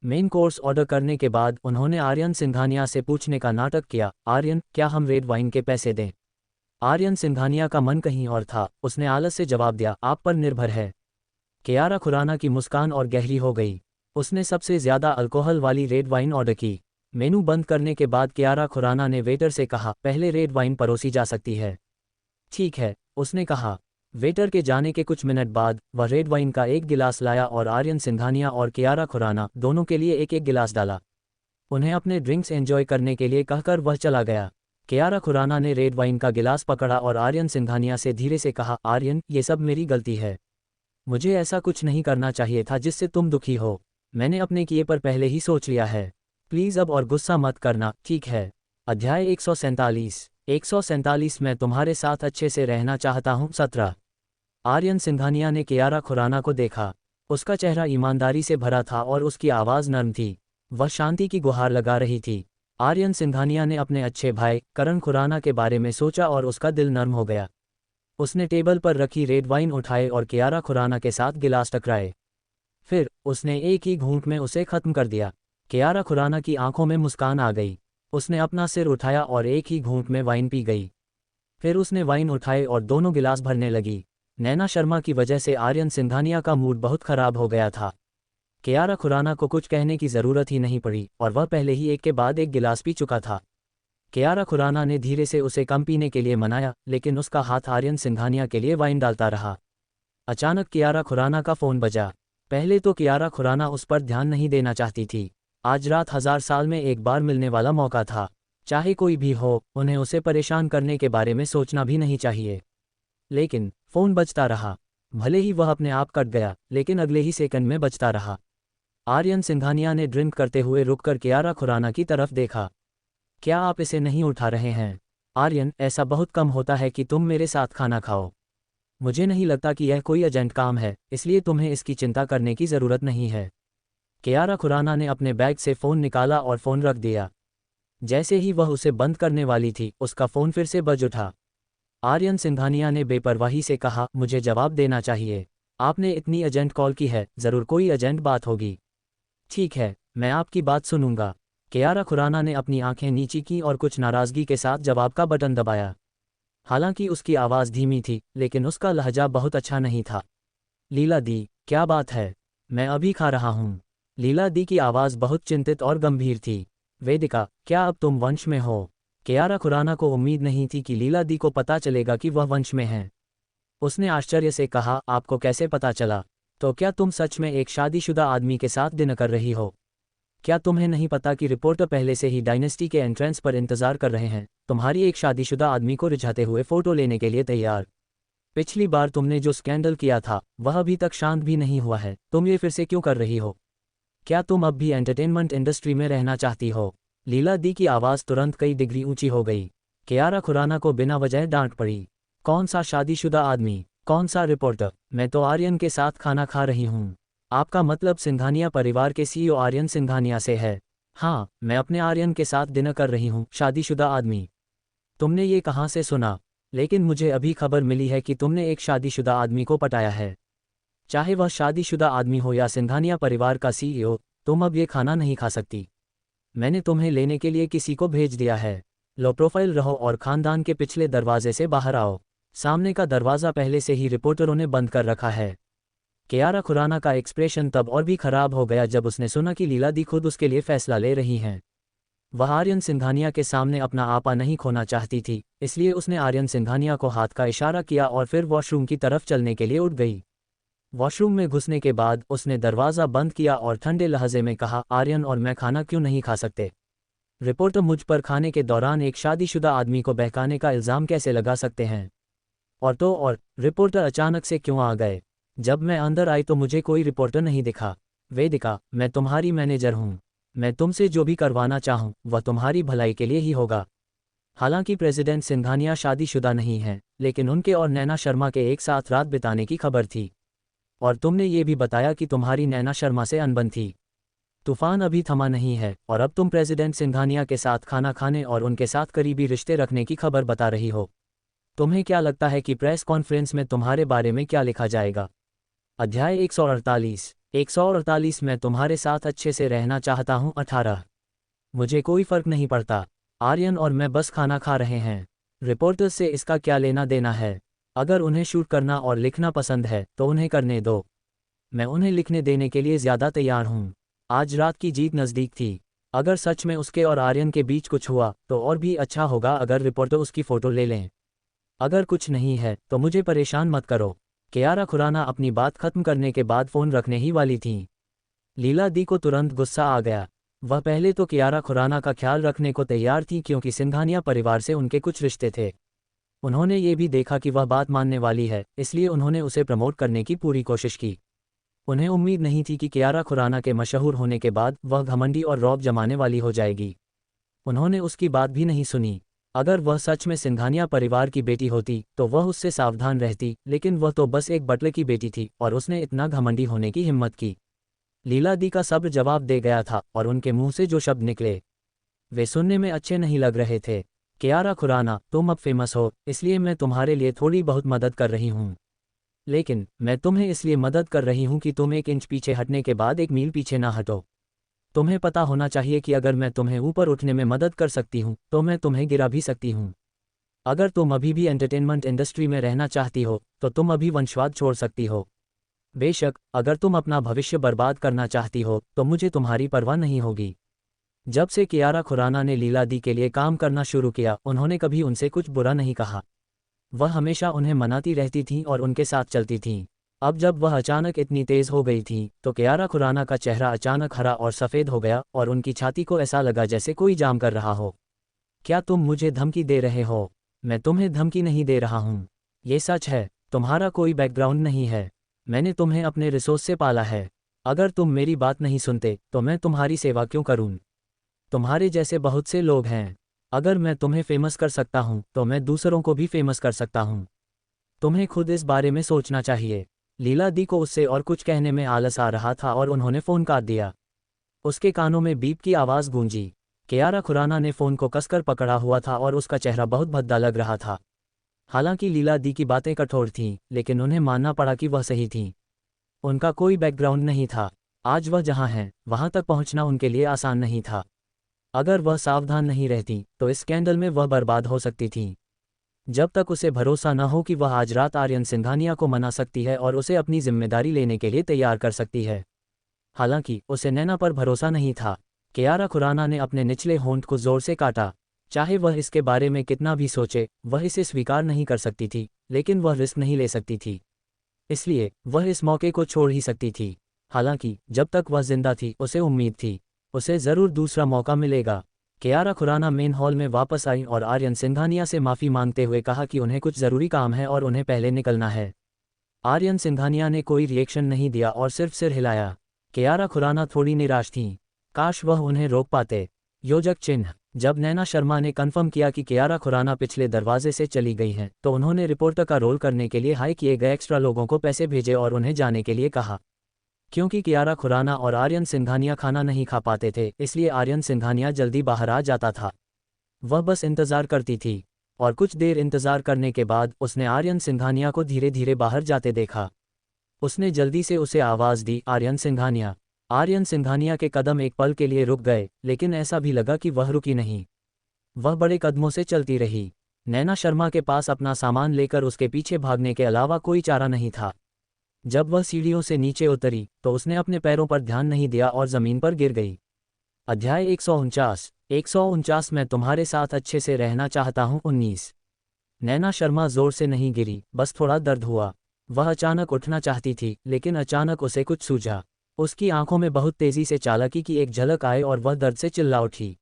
मेन कोर्स ऑर्डर करने के बाद उन्होंने आर्यन सिंघानिया से पूछने का नाटक किया, आर्यन, क्या हम रेड वाइन के पैसे दें? आर्यन सिंघानिया का मन कहीं और था। उसने आलस से जवाब दिया, आप पर निर्भर है। कियारा खुराना की मुस्कान और गहरी हो गई। उसने सबसे ज्यादा अल्कोहल वाली रेड वाइन ऑर्डर की। मेनू बंद करने के बाद कियारा खुराना ने वेटर से कहा, पहले रेड वाइन परोसी जा सकती है। ठीक है, उसने कहा। वेटर के जाने के कुछ मिनट बाद वह रेड वाइन का एक गिलास लाया और आर्यन सिंघानिया और कियारा खुराना दोनों के लिए एक एक गिलास डाला। उन्हें अपने ड्रिंक्स एंजॉय करने के लिए कहकर वह चला गया। कियारा खुराना ने रेड वाइन का गिलास पकड़ा और आर्यन सिंघानिया से धीरे से कहा, आर्यन, ये सब मेरी गलती है। मुझे ऐसा कुछ नहीं करना चाहिए था जिससे तुम दुखी हो। मैंने अपने किए पर पहले ही सोच लिया है। प्लीज़ अब और गुस्सा मत करना, ठीक है? अध्याय 147 मैं तुम्हारे साथ अच्छे से रहना चाहता हूँ 17। आर्यन सिंघानिया ने कियारा खुराना को देखा। उसका चेहरा ईमानदारी से भरा था और उसकी आवाज़ नर्म थी। वह शांति की गुहार लगा रही थी। आर्यन सिंघानिया ने अपने अच्छे भाई करण खुराना के बारे में सोचा और उसका दिल नर्म हो गया। उसने टेबल पर रखी रेड वाइन उठाए और कियारा खुराना के साथ गिलास टकराए। फिर उसने एक ही घूंट में उसे खत्म कर दिया। कियारा खुराना की आंखों में मुस्कान आ गई। उसने अपना सिर उठाया और एक ही घूंट में वाइन पी गई। फिर उसने वाइन उठाए और दोनों गिलास भरने लगी। नैना शर्मा की वजह से आर्यन सिंघानिया का मूड बहुत खराब हो गया था। कियारा खुराना को कुछ कहने की ज़रूरत ही नहीं पड़ी और वह पहले ही एक के बाद एक गिलास पी चुका था। कियारा खुराना ने धीरे से उसे कम पीने के लिए मनाया, लेकिन उसका हाथ आर्यन सिंघानिया के लिए वाइन डालता रहा। अचानक कियारा खुराना का फ़ोन बजा। पहले तो कियारा खुराना उस पर ध्यान नहीं देना चाहती थी। आज रात 1000 साल में एक बार मिलने वाला मौका था। चाहे कोई भी हो, उन्हें उसे परेशान करने के बारे में सोचना भी नहीं चाहिए। लेकिन फ़ोन बजता रहा। भले ही वह अपने आप कट गया, लेकिन अगले ही सेकंड में बजता रहा। आर्यन सिंघानिया ने ड्रिंक करते हुए रुककर कियारा खुराना की तरफ देखा। क्या आप इसे नहीं उठा रहे हैं? आर्यन, ऐसा बहुत कम होता है कि तुम मेरे साथ खाना खाओ। मुझे नहीं लगता कि यह कोई अर्जेंट काम है, इसलिए तुम्हें इसकी चिंता करने की ज़रूरत नहीं है। कियारा खुराना ने अपने बैग से फ़ोन निकाला और फ़ोन रख दिया। जैसे ही वह उसे बंद करने वाली थी, उसका फ़ोन फिर से बज उठा। आर्यन सिंघानिया ने बेपरवाही से कहा, मुझे जवाब देना चाहिए। आपने इतनी अर्जेंट कॉल की है, ज़रूर कोई अर्जेंट बात होगी। ठीक है, मैं आपकी बात सुनूंगा। कियारा खुराना ने अपनी आंखें नीची की और कुछ नाराज़गी के साथ जवाब का बटन दबाया। हालांकि उसकी आवाज़ धीमी थी, लेकिन उसका लहजा बहुत अच्छा नहीं था। लीला दी, क्या बात है? मैं अभी खा रहा हूँ। लीला दी की आवाज़ बहुत चिंतित और गंभीर थी। वेदिका, क्या अब तुम वंश में हो? कियारा खुराना को उम्मीद नहीं थी कि लीला दी को पता चलेगा कि वह वंश में हैं। उसने आश्चर्य से कहा, आपको कैसे पता चला? तो क्या तुम सच में एक शादीशुदा आदमी के साथ डिनर कर रही हो? क्या तुम्हें नहीं पता कि रिपोर्टर पहले से ही डायनेस्टी के एंट्रेंस पर इंतजार कर रहे हैं, तुम्हारी एक शादीशुदा आदमी को रिझाते हुए फ़ोटो लेने के लिए तैयार? पिछली बार तुमने जो स्कैंडल किया था वह अभी तक शांत भी नहीं हुआ है, तुम ये फिर से क्यों कर रही हो? क्या तुम अब भी एंटरटेनमेंट इंडस्ट्री में रहना चाहती हो? लीला दी की आवाज़ तुरंत कई डिग्री ऊंची हो गई। कियारा खुराना को बिना वजह डांट पड़ी। कौन सा शादीशुदा आदमी? कौन सा रिपोर्टर? मैं तो आर्यन के साथ खाना खा रही हूँ। आपका मतलब सिंघानिया परिवार के सीईओ आर्यन सिंघानिया से है? हाँ, मैं अपने आर्यन के साथ डिनर कर रही हूँ। शादीशुदा आदमी? तुमने ये कहाँ से सुना? लेकिन मुझे अभी खबर मिली है कि तुमने एक शादीशुदा आदमी को पटाया है। चाहे वह शादीशुदा आदमी हो या सिंघानिया परिवार का सीईओ, तुम अब ये खाना नहीं खा सकती। मैंने तुम्हें लेने के लिए किसी को भेज दिया है। लो प्रोफाइल रहो और खानदान के पिछले दरवाजे से बाहर आओ। सामने का दरवाज़ा पहले से ही रिपोर्टरों ने बंद कर रखा है। कियारा खुराना का एक्सप्रेशन तब और भी खराब हो गया जब उसने सुना कि लीला दी खुद उसके लिए फैसला ले रही हैं। वह आर्यन सिंघानिया के सामने अपना आपा नहीं खोना चाहती थी, इसलिए उसने आर्यन सिंघानिया को हाथ का इशारा किया और फिर वॉशरूम की तरफ चलने के लिए उठ गई। वॉशरूम में घुसने के बाद उसने दरवाज़ा बंद किया और ठंडे लहजे में कहा, आर्यन और मैं खाना क्यों नहीं खा सकते? रिपोर्टर मुझ पर खाने के दौरान एक शादीशुदा आदमी को बहकाने का इल्ज़ाम कैसे लगा सकते हैं? और रिपोर्टर अचानक से क्यों आ गए? जब मैं अंदर आई तो मुझे कोई रिपोर्टर नहीं दिखा। वेदिका, मैं तुम्हारी मैनेजर हूँ। मैं तुमसे जो भी करवाना चाहूँ वह तुम्हारी भलाई के लिए ही होगा। हालांकि प्रेसिडेंट सिंघानिया शादीशुदा नहीं हैं, लेकिन उनके और नैना शर्मा के एक साथ रात बिताने की खबर थी। और तुमने ये भी बताया कि तुम्हारी नैना शर्मा से अनबन थी। तूफान अभी थमा नहीं है और अब तुम प्रेसिडेंट सिंघानिया के साथ खाना खाने और उनके साथ करीबी रिश्ते रखने की खबर बता रही हो। तुम्हें क्या लगता है कि प्रेस कॉन्फ्रेंस में तुम्हारे बारे में क्या लिखा जाएगा? अध्याय 148 मैं तुम्हारे साथ अच्छे से रहना चाहता हूँ। 18 मुझे कोई फर्क नहीं पड़ता। आर्यन और मैं बस खाना खा रहे हैं। रिपोर्टर्स से इसका क्या लेना देना है? अगर उन्हें शूट करना और लिखना पसंद है तो उन्हें करने दो। मैं उन्हें लिखने देने के लिए ज़्यादा तैयार हूँ। आज रात की जीत नज़दीक थी। अगर सच में उसके और आर्यन के बीच कुछ हुआ तो और भी अच्छा होगा अगर रिपोर्टर उसकी फ़ोटो ले लें। अगर कुछ नहीं है तो मुझे परेशान मत करो। कियारा खुराना अपनी बात खत्म करने के बाद फ़ोन रखने ही वाली थीं। लीला दी को तुरंत गुस्सा आ गया। वह पहले तो कियारा खुराना का ख्याल रखने को तैयार थी क्योंकि सिंघानिया परिवार से उनके कुछ रिश्ते थे। उन्होंने ये भी देखा कि वह बात मानने वाली है, इसलिए उन्होंने उसे प्रमोट करने की पूरी कोशिश की। उन्हें उम्मीद नहीं थी कि कियारा खुराना के मशहूर होने के बाद वह घमंडी और रौब जमाने वाली हो जाएगी। उन्होंने उसकी बात भी नहीं सुनी। अगर वह सच में सिंघानिया परिवार की बेटी होती तो वह उससे सावधान रहती, लेकिन वह तो बस एक बटले की बेटी थी और उसने इतना घमंडी होने की हिम्मत की। लीला दी का सब्र जवाब दे गया था और उनके मुंह से जो शब्द निकले वे सुनने में अच्छे नहीं लग रहे थे। कियारा खुराना, तुम अब फेमस हो, इसलिए मैं तुम्हारे लिए थोड़ी बहुत मदद कर रही हूँ। लेकिन मैं तुम्हें इसलिए मदद कर रही हूँ कि तुम 1 इंच पीछे हटने के बाद 1 मील पीछे ना हटो। तुम्हें पता होना चाहिए कि अगर मैं तुम्हें ऊपर उठने में मदद कर सकती हूँ तो मैं तुम्हें गिरा भी सकती हूँ। अगर तुम अभी भी एंटरटेनमेंट इंडस्ट्री में रहना चाहती हो तो तुम अभी वंशवाद छोड़ सकती हो। बेशक अगर तुम अपना भविष्य बर्बाद करना चाहती हो तो मुझे तुम्हारी परवाह नहीं होगी। जब से कियारा खुराना ने लीला दी के लिए काम करना शुरू किया उन्होंने कभी उनसे कुछ बुरा नहीं कहा। वह हमेशा उन्हें मनाती रहती थीं और उनके साथ चलती थीं। अब जब वह अचानक इतनी तेज़ हो गई थी तो कियारा खुराना का चेहरा अचानक हरा और सफ़ेद हो गया और उनकी छाती को ऐसा लगा जैसे कोई जाम कर रहा हो। क्या तुम मुझे धमकी दे रहे हो? मैं तुम्हें धमकी नहीं दे रहा हूँ। ये सच है, तुम्हारा कोई बैकग्राउंड नहीं है। मैंने तुम्हें अपने रिसोर्स से पाला है। अगर तुम मेरी बात नहीं सुनते तो मैं तुम्हारी सेवा क्यों करूँ? तुम्हारे जैसे बहुत से लोग हैं। अगर मैं तुम्हें फेमस कर सकता हूँ तो मैं दूसरों को भी फेमस कर सकता हूँ। तुम्हें खुद इस बारे में सोचना चाहिए। लीला दी को उससे और कुछ कहने में आलस आ रहा था और उन्होंने फ़ोन काट दिया। उसके कानों में बीप की आवाज़ गूंजी। कियारा खुराना ने फ़ोन को कसकर पकड़ा हुआ था और उसका चेहरा बहुत भद्दा लग रहा था। हालांकि लीला दी की बातें कठोर थीं, लेकिन उन्हें मानना पड़ा कि वह सही थीं। उनका कोई बैकग्राउंड नहीं था। आज वह जहाँ हैं वहाँ तक पहुँचना उनके लिए आसान नहीं था। अगर वह सावधान नहीं रहती तो इस स्कैंडल में वह बर्बाद हो सकती थी। जब तक उसे भरोसा न हो कि वह आज रात आर्यन सिंघानिया को मना सकती है और उसे अपनी जिम्मेदारी लेने के लिए तैयार कर सकती है। हालांकि उसे नैना पर भरोसा नहीं था। कियारा खुराना ने अपने निचले होंठ को जोर से काटा। चाहे वह इसके बारे में कितना भी सोचे वह इसे स्वीकार नहीं कर सकती थी, लेकिन वह रिस्क नहीं ले सकती थी। इसलिए वह इस मौके को छोड़ ही सकती थी। हालांकि जब तक वह जिंदा थी उसे उम्मीद थी, उसे ज़रूर दूसरा मौका मिलेगा। कियारा खुराना मेन हॉल में वापस आई और आर्यन सिंघानिया से माफ़ी मांगते हुए कहा कि उन्हें कुछ ज़रूरी काम है और उन्हें पहले निकलना है। आर्यन सिंघानिया ने कोई रिएक्शन नहीं दिया और सिर्फ सिर हिलाया। कियारा खुराना थोड़ी निराश थीं। काश वह उन्हें रोक पाते। योजक चिन्ह। जब नैना शर्मा ने कन्फर्म किया कि कियारा खुराना पिछले दरवाजे से चली गई हैं तो उन्होंने रिपोर्टर का रोल करने के लिए हाई किए गए एक्स्ट्रा लोगों को पैसे भेजे और उन्हें जाने के लिए कहा। क्योंकि कियारा खुराना और आर्यन सिंघानिया खाना नहीं खा पाते थे, इसलिए आर्यन सिंघानिया जल्दी बाहर आ जाता था। वह बस इंतज़ार करती थी और कुछ देर इंतज़ार करने के बाद उसने आर्यन सिंघानिया को धीरे धीरे बाहर जाते देखा। उसने जल्दी से उसे आवाज़ दी, आर्यन सिंघानिया। आर्यन सिंघानिया के कदम एक पल के लिए रुक गए, लेकिन ऐसा भी लगा कि वह रुकी नहीं। वह बड़े कदमों से चलती रही। नैना शर्मा के पास अपना सामान लेकर उसके पीछे भागने के अलावा कोई चारा नहीं था। जब वह सीढ़ियों से नीचे उतरी तो उसने अपने पैरों पर ध्यान नहीं दिया और जमीन पर गिर गई। अध्याय 149 मैं तुम्हारे साथ अच्छे से रहना चाहता हूँ 19। नैना शर्मा जोर से नहीं गिरी, बस थोड़ा दर्द हुआ। वह अचानक उठना चाहती थी, लेकिन अचानक उसे कुछ सूझा। उसकी आंखों में बहुत तेजी से चालाकी की एक झलक आई और वह दर्द से चिल्ला उठी।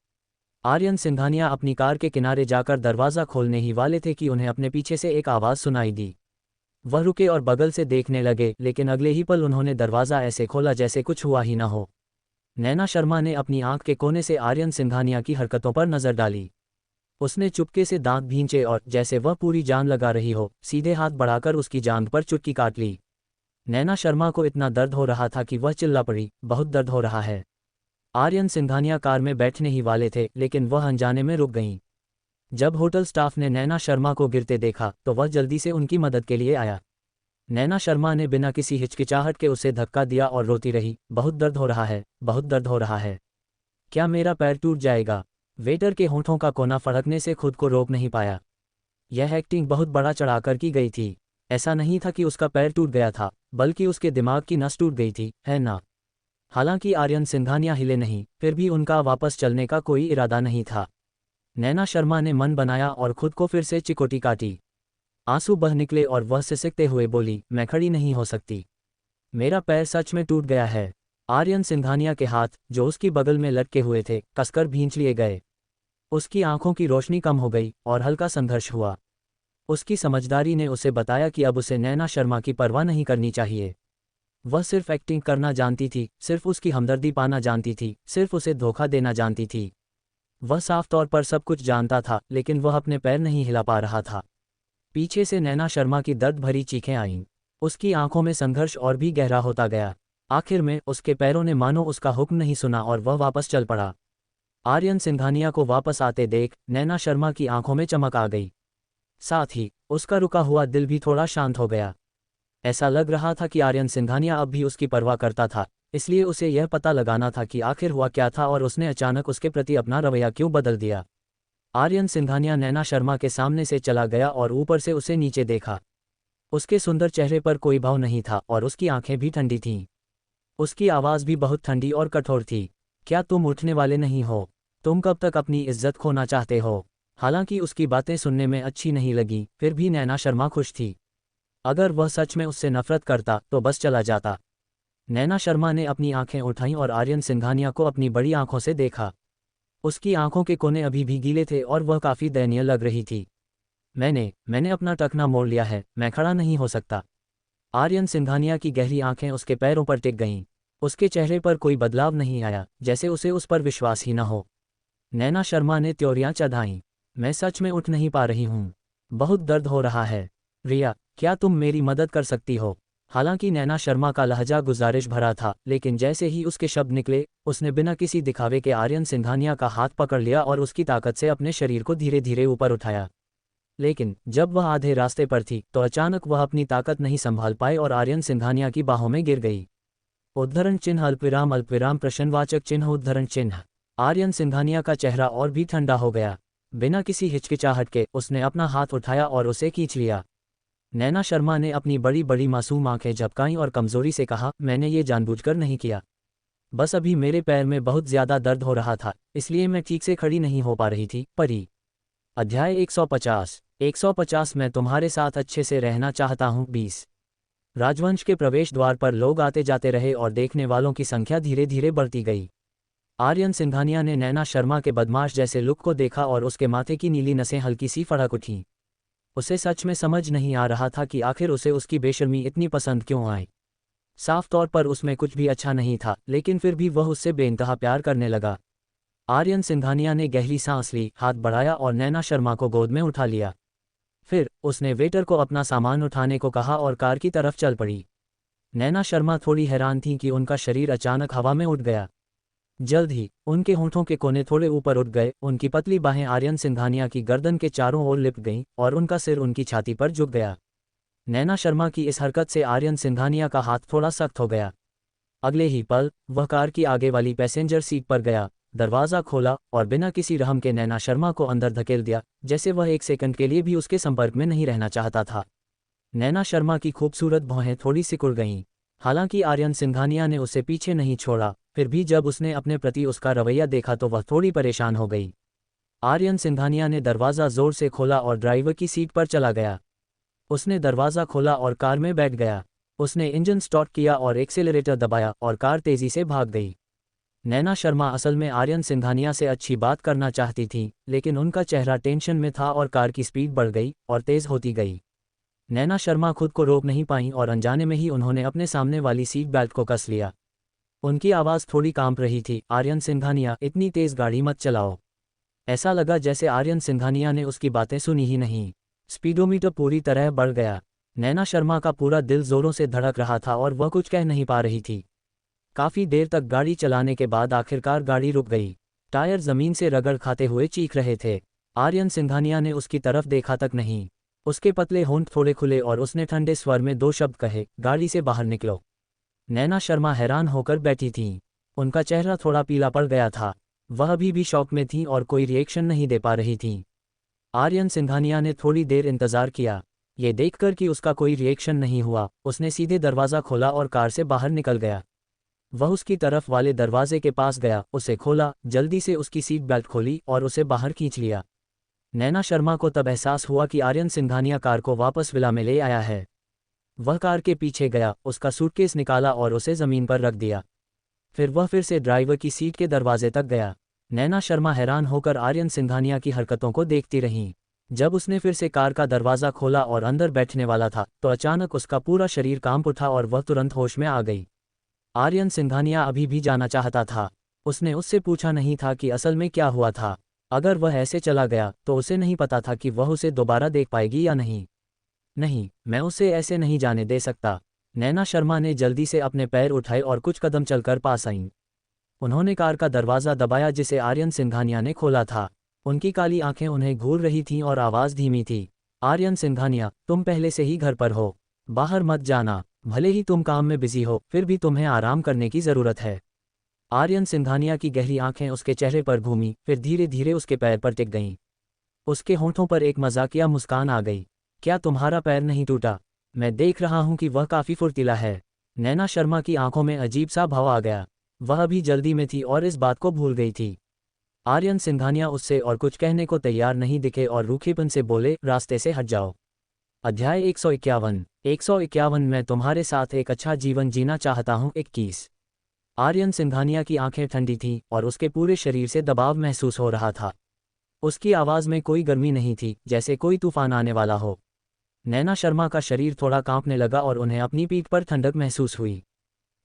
आर्यन सिंघानिया अपनी कार के किनारे जाकर दरवाज़ा खोलने ही वाले थे कि उन्हें अपने पीछे से एक आवाज़ सुनाई दी। वह रुके और बगल से देखने लगे, लेकिन अगले ही पल उन्होंने दरवाज़ा ऐसे खोला जैसे कुछ हुआ ही न हो। नैना शर्मा ने अपनी आंख के कोने से आर्यन सिंघानिया की हरकतों पर नज़र डाली। उसने चुपके से दांत भींचे और जैसे वह पूरी जान लगा रही हो, सीधे हाथ बढ़ाकर उसकी जांघ पर चुटकी काट ली। नैना शर्मा को इतना दर्द हो रहा था कि वह चिल्ला पड़ी, बहुत दर्द हो रहा है। आर्यन सिंघानिया कार में बैठने ही वाले थे, लेकिन वह अनजाने में रुक गईं। जब होटल स्टाफ ने नैना शर्मा को गिरते देखा तो वह जल्दी से उनकी मदद के लिए आया। नैना शर्मा ने बिना किसी हिचकिचाहट के उसे धक्का दिया और रोती रही, बहुत दर्द हो रहा है, बहुत दर्द हो रहा है। क्या मेरा पैर टूट जाएगा? वेटर के होंठों का कोना फड़कने से खुद को रोक नहीं पाया। यह एक्टिंग बहुत बड़ा चढ़ाकर की गई थी। ऐसा नहीं था कि उसका पैर टूट गया था, बल्कि उसके दिमाग की नस टूट गई थी, है ना? हालांकि आर्यन सिंघानिया हिले नहीं, फिर भी उनका वापस चलने का कोई इरादा नहीं था। नैना शर्मा ने मन बनाया और खुद को फिर से चिकोटी काटी। आंसू बह निकले और वह सिसकते हुए बोली, मैं खड़ी नहीं हो सकती। मेरा पैर सच में टूट गया है। आर्यन सिंघानिया के हाथ, जो उसकी बगल में लटके हुए थे, कसकर भींच लिए गए। उसकी आंखों की रोशनी कम हो गई और हल्का संघर्ष हुआ। उसकी समझदारी ने उसे बताया कि अब उसे नैना शर्मा की परवाह नहीं करनी चाहिए। वह सिर्फ एक्टिंग करना जानती थी, सिर्फ उसकी हमदर्दी पाना जानती थी, सिर्फ उसे धोखा देना जानती थी। वह साफ तौर पर सब कुछ जानता था, लेकिन वह अपने पैर नहीं हिला पा रहा था। पीछे से नैना शर्मा की दर्द भरी चीखें आईं। उसकी आंखों में संघर्ष और भी गहरा होता गया। आखिर में उसके पैरों ने मानो उसका हुक्म नहीं सुना और वह वापस चल पड़ा। आर्यन सिंघानिया को वापस आते देख नैना शर्मा की आंखों में चमक आ गई। साथ ही उसका रुका हुआ दिल भी थोड़ा शांत हो गया। ऐसा लग रहा था कि आर्यन सिंघानिया अब भी उसकी परवाह करता था, इसलिए उसे यह पता लगाना था कि आखिर हुआ क्या था और उसने अचानक उसके प्रति अपना रवैया क्यों बदल दिया। आर्यन सिंघानिया नैना शर्मा के सामने से चला गया और ऊपर से उसे नीचे देखा। उसके सुंदर चेहरे पर कोई भाव नहीं था और उसकी आंखें भी ठंडी थीं। उसकी आवाज़ भी बहुत ठंडी और कठोर थी। क्या तुम उठने वाले नहीं हो? तुम कब तक अपनी इज्जत खोना चाहते हो? हालांकि उसकी बातें सुनने में अच्छी नहीं लगी, फिर भी नैना शर्मा खुश थी। अगर वह सच में उससे नफरत करता तो बस चला जाता। नैना शर्मा ने अपनी आंखें उठाईं और आर्यन सिंघानिया को अपनी बड़ी आंखों से देखा। उसकी आंखों के कोने अभी भी गीले थे और वह काफ़ी दयनीय लग रही थी। मैंने अपना टखना मोड़ लिया है, मैं खड़ा नहीं हो सकता। आर्यन सिंघानिया की गहरी आंखें उसके पैरों पर टिक गईं। उसके चेहरे पर कोई बदलाव नहीं आया, जैसे उसे उस पर विश्वास ही न हो। नैना शर्मा ने त्योरियां चढ़ाईं। मैं सच में उठ नहीं पा रही हूँ। बहुत दर्द हो रहा है। रिया, क्या तुम मेरी मदद कर सकती हो? हालांकि नैना शर्मा का लहजा गुजारिश भरा था, लेकिन जैसे ही उसके शब्द निकले, उसने बिना किसी दिखावे के आर्यन सिंघानिया का हाथ पकड़ लिया और उसकी ताकत से अपने शरीर को धीरे धीरे ऊपर उठाया। लेकिन जब वह आधे रास्ते पर थी तो अचानक वह अपनी ताकत नहीं संभाल पाई और आर्यन सिंघानिया की बाहों में गिर गई। उद्धरण चिन्ह अल्पविराम प्रश्नवाचक चिन्ह उद्धरण चिन्ह। आर्यन सिंघानिया का चेहरा और भी ठंडा हो गया। बिना किसी हिचकिचाहट के उसने अपना हाथ उठाया और उसे खींच लिया। नैना शर्मा ने अपनी बड़ी बड़ी मासूम आंखें झपकाईं और कमजोरी से कहा, मैंने ये जानबूझकर नहीं किया। बस अभी मेरे पैर में बहुत ज्यादा दर्द हो रहा था, इसलिए मैं ठीक से खड़ी नहीं हो पा रही थी। परी। अध्याय 150 मैं तुम्हारे साथ अच्छे से रहना चाहता हूँ 20। राजवंश के प्रवेश द्वार पर लोग आते जाते रहे और देखने वालों की संख्या धीरे धीरे बढ़ती गई। आर्यन सिंघानिया ने नैना शर्मा के बदमाश जैसे लुक को देखा और उसके माथे की नीली नसें हल्की सी फड़क उठीं। उसे सच में समझ नहीं आ रहा था कि आखिर उसे उसकी बेशर्मी इतनी पसंद क्यों आई। साफ तौर पर उसमें कुछ भी अच्छा नहीं था, लेकिन फिर भी वह उससे बेइंतहा प्यार करने लगा। आर्यन सिंघानिया ने गहरी सांस ली, हाथ बढ़ाया और नैना शर्मा को गोद में उठा लिया। फिर उसने वेटर को अपना सामान उठाने को कहा और कार की तरफ चल पड़ी। नैना शर्मा थोड़ी हैरान थी कि उनका शरीर अचानक हवा में उठ गया। जल्द ही उनके होंठों के कोने थोड़े ऊपर उठ गए, उनकी पतली बाहें आर्यन सिंघानिया की गर्दन के चारों ओर लिपट गईं और उनका सिर उनकी छाती पर झुक गया। नैना शर्मा की इस हरकत से आर्यन सिंघानिया का हाथ थोड़ा सख्त हो गया। अगले ही पल वह कार की आगे वाली पैसेंजर सीट पर गया, दरवाज़ा खोला और बिना किसी रहम के नैना शर्मा को अंदर धकेल दिया, जैसे वह एक सेकंड के लिए भी उसके संपर्क में नहीं रहना चाहता था। नैना शर्मा की खूबसूरत भौहें थोड़ी सिकुड़ गईं। हालांकि आर्यन सिंघानिया ने उसे पीछे नहीं छोड़ा, फिर भी जब उसने अपने प्रति उसका रवैया देखा तो वह थोड़ी परेशान हो गई। आर्यन सिंघानिया ने दरवाज़ा जोर से खोला और ड्राइवर की सीट पर चला गया। उसने दरवाज़ा खोला और कार में बैठ गया। उसने इंजन स्टार्ट किया और एक्सेलरेटर दबाया और कार तेज़ी से भाग गई। नैना शर्मा असल में आर्यन सिंघानिया से अच्छी बात करना चाहती थी, लेकिन उनका चेहरा टेंशन में था और कार की स्पीड बढ़ गई और तेज़ होती गई। नैना शर्मा खुद को रोक नहीं पाईं और अनजाने में ही उन्होंने अपने सामने वाली सीट बेल्ट को कस लिया। उनकी आवाज़ थोड़ी कांप रही थी, आर्यन सिंघानिया, इतनी तेज़ गाड़ी मत चलाओ। ऐसा लगा जैसे आर्यन सिंघानिया ने उसकी बातें सुनी ही नहीं। स्पीडोमीटर पूरी तरह बढ़ गया। नैना शर्मा का पूरा दिल जोरों से धड़क रहा था और वह कुछ कह नहीं पा रही थी। काफ़ी देर तक गाड़ी चलाने के बाद आखिरकार गाड़ी रुक गई। टायर ज़मीन से रगड़ खाते हुए चीख रहे थे। आर्यन सिंघानिया ने उसकी तरफ देखा तक नहीं। उसके पतले होंठ थोड़े खुले और उसने ठंडे स्वर में 2 शब्द कहे, गाड़ी से बाहर निकलो। नैना शर्मा हैरान होकर बैठी थीं। उनका चेहरा थोड़ा पीला पड़ गया था। वह अभी भी शॉक में थीं और कोई रिएक्शन नहीं दे पा रही थीं। आर्यन सिंघानिया ने थोड़ी देर इंतज़ार किया। ये देखकर कि उसका कोई रिएक्शन नहीं हुआ, उसने सीधे दरवाज़ा खोला और कार से बाहर निकल गया। वह उसकी तरफ वाले दरवाजे के पास गया, उसे खोला, जल्दी से उसकी सीट बेल्ट खोली और उसे बाहर खींच लिया। नैना शर्मा को तब एहसास हुआ कि आर्यन सिंघानिया कार को वापस विला में ले आया है। वह कार के पीछे गया, उसका सूटकेस निकाला और उसे ज़मीन पर रख दिया। फिर वह फिर से ड्राइवर की सीट के दरवाजे तक गया। नैना शर्मा हैरान होकर आर्यन सिंघानिया की हरकतों को देखती रहीं। जब उसने फिर से कार का दरवाज़ा खोला और अंदर बैठने वाला था तो अचानक उसका पूरा शरीर कांप उठा और वह तुरंत होश में आ गई। आर्यन सिंघानिया अभी भी जाना चाहता था। उसने उससे पूछा नहीं था कि असल में क्या हुआ था। अगर वह ऐसे चला गया तो उसे नहीं पता था कि वह उसे दोबारा देख पाएगी या नहीं। नहीं, मैं उसे ऐसे नहीं जाने दे सकता। नैना शर्मा ने जल्दी से अपने पैर उठाए और कुछ कदम चलकर पास आईं। उन्होंने कार का दरवाज़ा दबाया जिसे आर्यन सिंघानिया ने खोला था। उनकी काली आंखें उन्हें घूर रही थीं और आवाज़ धीमी थी। आर्यन सिंघानिया, तुम पहले से ही घर पर हो। बाहर मत जाना। भले ही तुम काम में बिजी हो, फिर भी तुम्हें आराम करने की ज़रूरत है। आर्यन सिंघानिया की गहरी आंखें उसके चेहरे पर घूमी, फिर धीरे धीरे उसके पैर पर टिक गईं। उसके होंठों पर एक मजाकिया मुस्कान आ गई। क्या तुम्हारा पैर नहीं टूटा? मैं देख रहा हूं कि वह काफ़ी फुर्तीला है। नैना शर्मा की आंखों में अजीब सा भाव आ गया। वह भी जल्दी में थी और इस बात को भूल गई थी। आर्यन सिंघानिया उससे और कुछ कहने को तैयार नहीं दिखे और रूखेपन से बोले, रास्ते से हट जाओ। अध्याय 151 मैं तुम्हारे साथ एक अच्छा जीवन जीना चाहता हूँ 21। आर्यन सिंघानिया की आंखें ठंडी थीं और उसके पूरे शरीर से दबाव महसूस हो रहा था। उसकी आवाज़ में कोई गर्मी नहीं थी, जैसे कोई तूफान आने वाला हो। नैना शर्मा का शरीर थोड़ा कांपने लगा और उन्हें अपनी पीठ पर ठंडक महसूस हुई।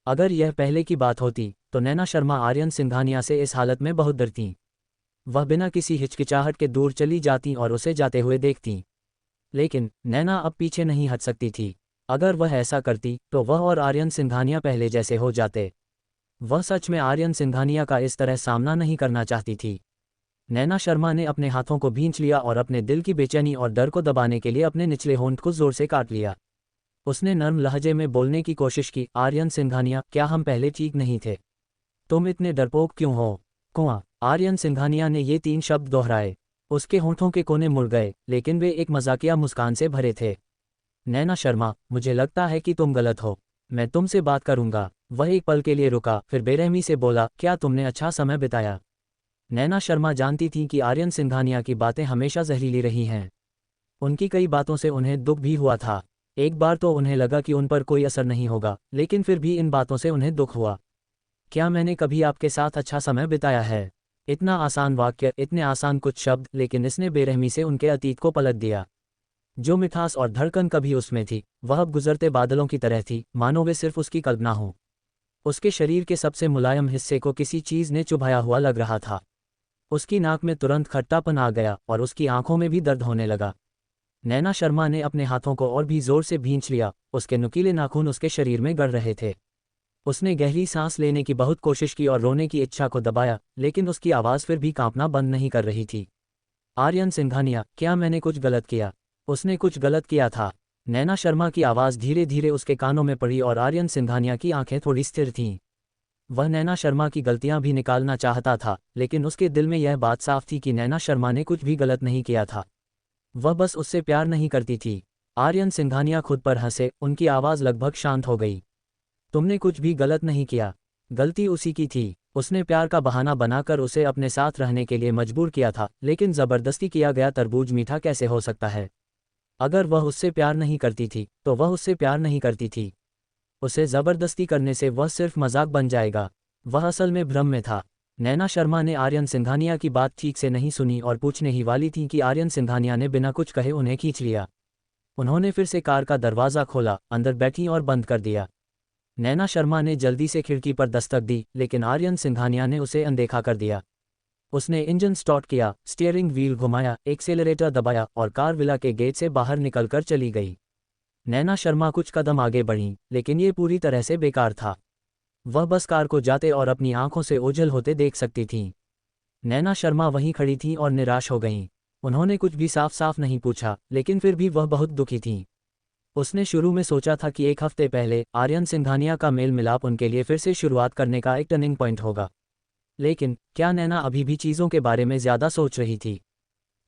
अगर यह पहले की बात होती तो नैना शर्मा आर्यन सिंघानिया से इस हालत में बहुत डरतीं। वह बिना किसी हिचकिचाहट के दूर चली जातीं और उसे जाते हुए देखतीं। लेकिन नैना अब पीछे नहीं हट सकती थी। अगर वह ऐसा करती तो वह और आर्यन सिंघानिया पहले जैसे हो जाते। वह सच में आर्यन सिंघानिया का इस तरह सामना नहीं करना चाहती थी। नैना शर्मा ने अपने हाथों को भींच लिया और अपने दिल की बेचैनी और डर को दबाने के लिए अपने निचले होंठ को जोर से काट लिया। उसने नर्म लहजे में बोलने की कोशिश की, आर्यन सिंघानिया, क्या हम पहले ठीक नहीं थे? तुम इतने डरपोक क्यों हो? कुआं। आर्यन सिंघानिया ने ये 3 शब्द दोहराए। उसके होंठों के कोने मुड़ गए, लेकिन वे एक मजाकिया मुस्कान से भरे थे। नैना शर्मा, मुझे लगता है कि तुम गलत हो। मैं तुमसे बात करूंगा। वह एक पल के लिए रुका, फिर बेरहमी से बोला, क्या तुमने अच्छा समय बिताया? नैना शर्मा जानती थीं कि आर्यन सिंघानिया की बातें हमेशा जहरीली रही हैं। उनकी कई बातों से उन्हें दुख भी हुआ था। एक बार तो उन्हें लगा कि उन पर कोई असर नहीं होगा, लेकिन फिर भी इन बातों से उन्हें दुख हुआ। क्या मैंने कभी आपके साथ अच्छा समय बिताया है? इतना आसान वाक्य, इतने आसान कुछ शब्द, लेकिन इसने बेरहमी से उनके अतीत को पलट दिया। जो मिठास और धड़कन कभी उसमें थी, वह अब गुजरते बादलों की तरह थी, मानो वे सिर्फ उसकी कल्पना हो। उसके शरीर के सबसे मुलायम हिस्से को किसी चीज़ ने चुभाया हुआ लग रहा था। उसकी नाक में तुरंत खट्टापन आ गया और उसकी आंखों में भी दर्द होने लगा। नैना शर्मा ने अपने हाथों को और भी जोर से भींच लिया। उसके नुकीले नाखून उसके शरीर में गड़ रहे थे। उसने गहरी सांस लेने की बहुत कोशिश की और रोने की इच्छा को दबाया, लेकिन उसकी आवाज़ फिर भी कांपना बंद नहीं कर रही थी। आर्यन सिंघानिया, क्या मैंने कुछ गलत किया? उसने कुछ गलत किया था। नैना शर्मा की आवाज़ धीरे धीरे उसके कानों में पड़ी और आर्यन सिंघानिया की आंखें थोड़ी स्थिर थीं। वह नैना शर्मा की गलतियां भी निकालना चाहता था, लेकिन उसके दिल में यह बात साफ थी कि नैना शर्मा ने कुछ भी गलत नहीं किया था। वह बस उससे प्यार नहीं करती थी। आर्यन सिंघानिया खुद पर हंसे, उनकी आवाज़ लगभग शांत हो गई। तुमने कुछ भी गलत नहीं किया। गलती उसी की थी। उसने प्यार का बहाना बनाकर उसे अपने साथ रहने के लिए मजबूर किया था, लेकिन ज़बरदस्ती किया गया तरबूज मीठा कैसे हो सकता है? अगर वह उससे प्यार नहीं करती थी, तो वह उससे प्यार नहीं करती थी। उसे ज़बरदस्ती करने से वह सिर्फ मजाक बन जाएगा। वह असल में भ्रम में था। नैना शर्मा ने आर्यन सिंघानिया की बात ठीक से नहीं सुनी और पूछने ही वाली थी कि आर्यन सिंघानिया ने बिना कुछ कहे उन्हें खींच लिया। उन्होंने फिर से कार का दरवाज़ा खोला, अंदर बैठी और बंद कर दिया। नैना शर्मा ने जल्दी से खिड़की पर दस्तक दी, लेकिन आर्यन सिंघानिया ने उसे अनदेखा कर दिया। उसने इंजन स्टार्ट किया, स्टीयरिंग व्हील घुमाया, एक्सेलरेटर दबाया और कार विला के गेट से बाहर निकलकर चली गई। नैना शर्मा कुछ कदम आगे बढ़ीं, लेकिन ये पूरी तरह से बेकार था। वह बस कार को जाते और अपनी आंखों से ओझल होते देख सकती थीं। नैना शर्मा वहीं खड़ी थीं और निराश हो गईं। उन्होंने कुछ भी साफ साफ नहीं पूछा, लेकिन फिर भी वह बहुत दुखी थीं। उसने शुरू में सोचा था कि एक हफ्ते पहले आर्यन सिंघानिया का मेल मिलाप उनके लिए फिर से शुरुआत करने का एक टर्निंग पॉइंट होगा। लेकिन क्या नैना अभी भी चीज़ों के बारे में ज़्यादा सोच रही थी?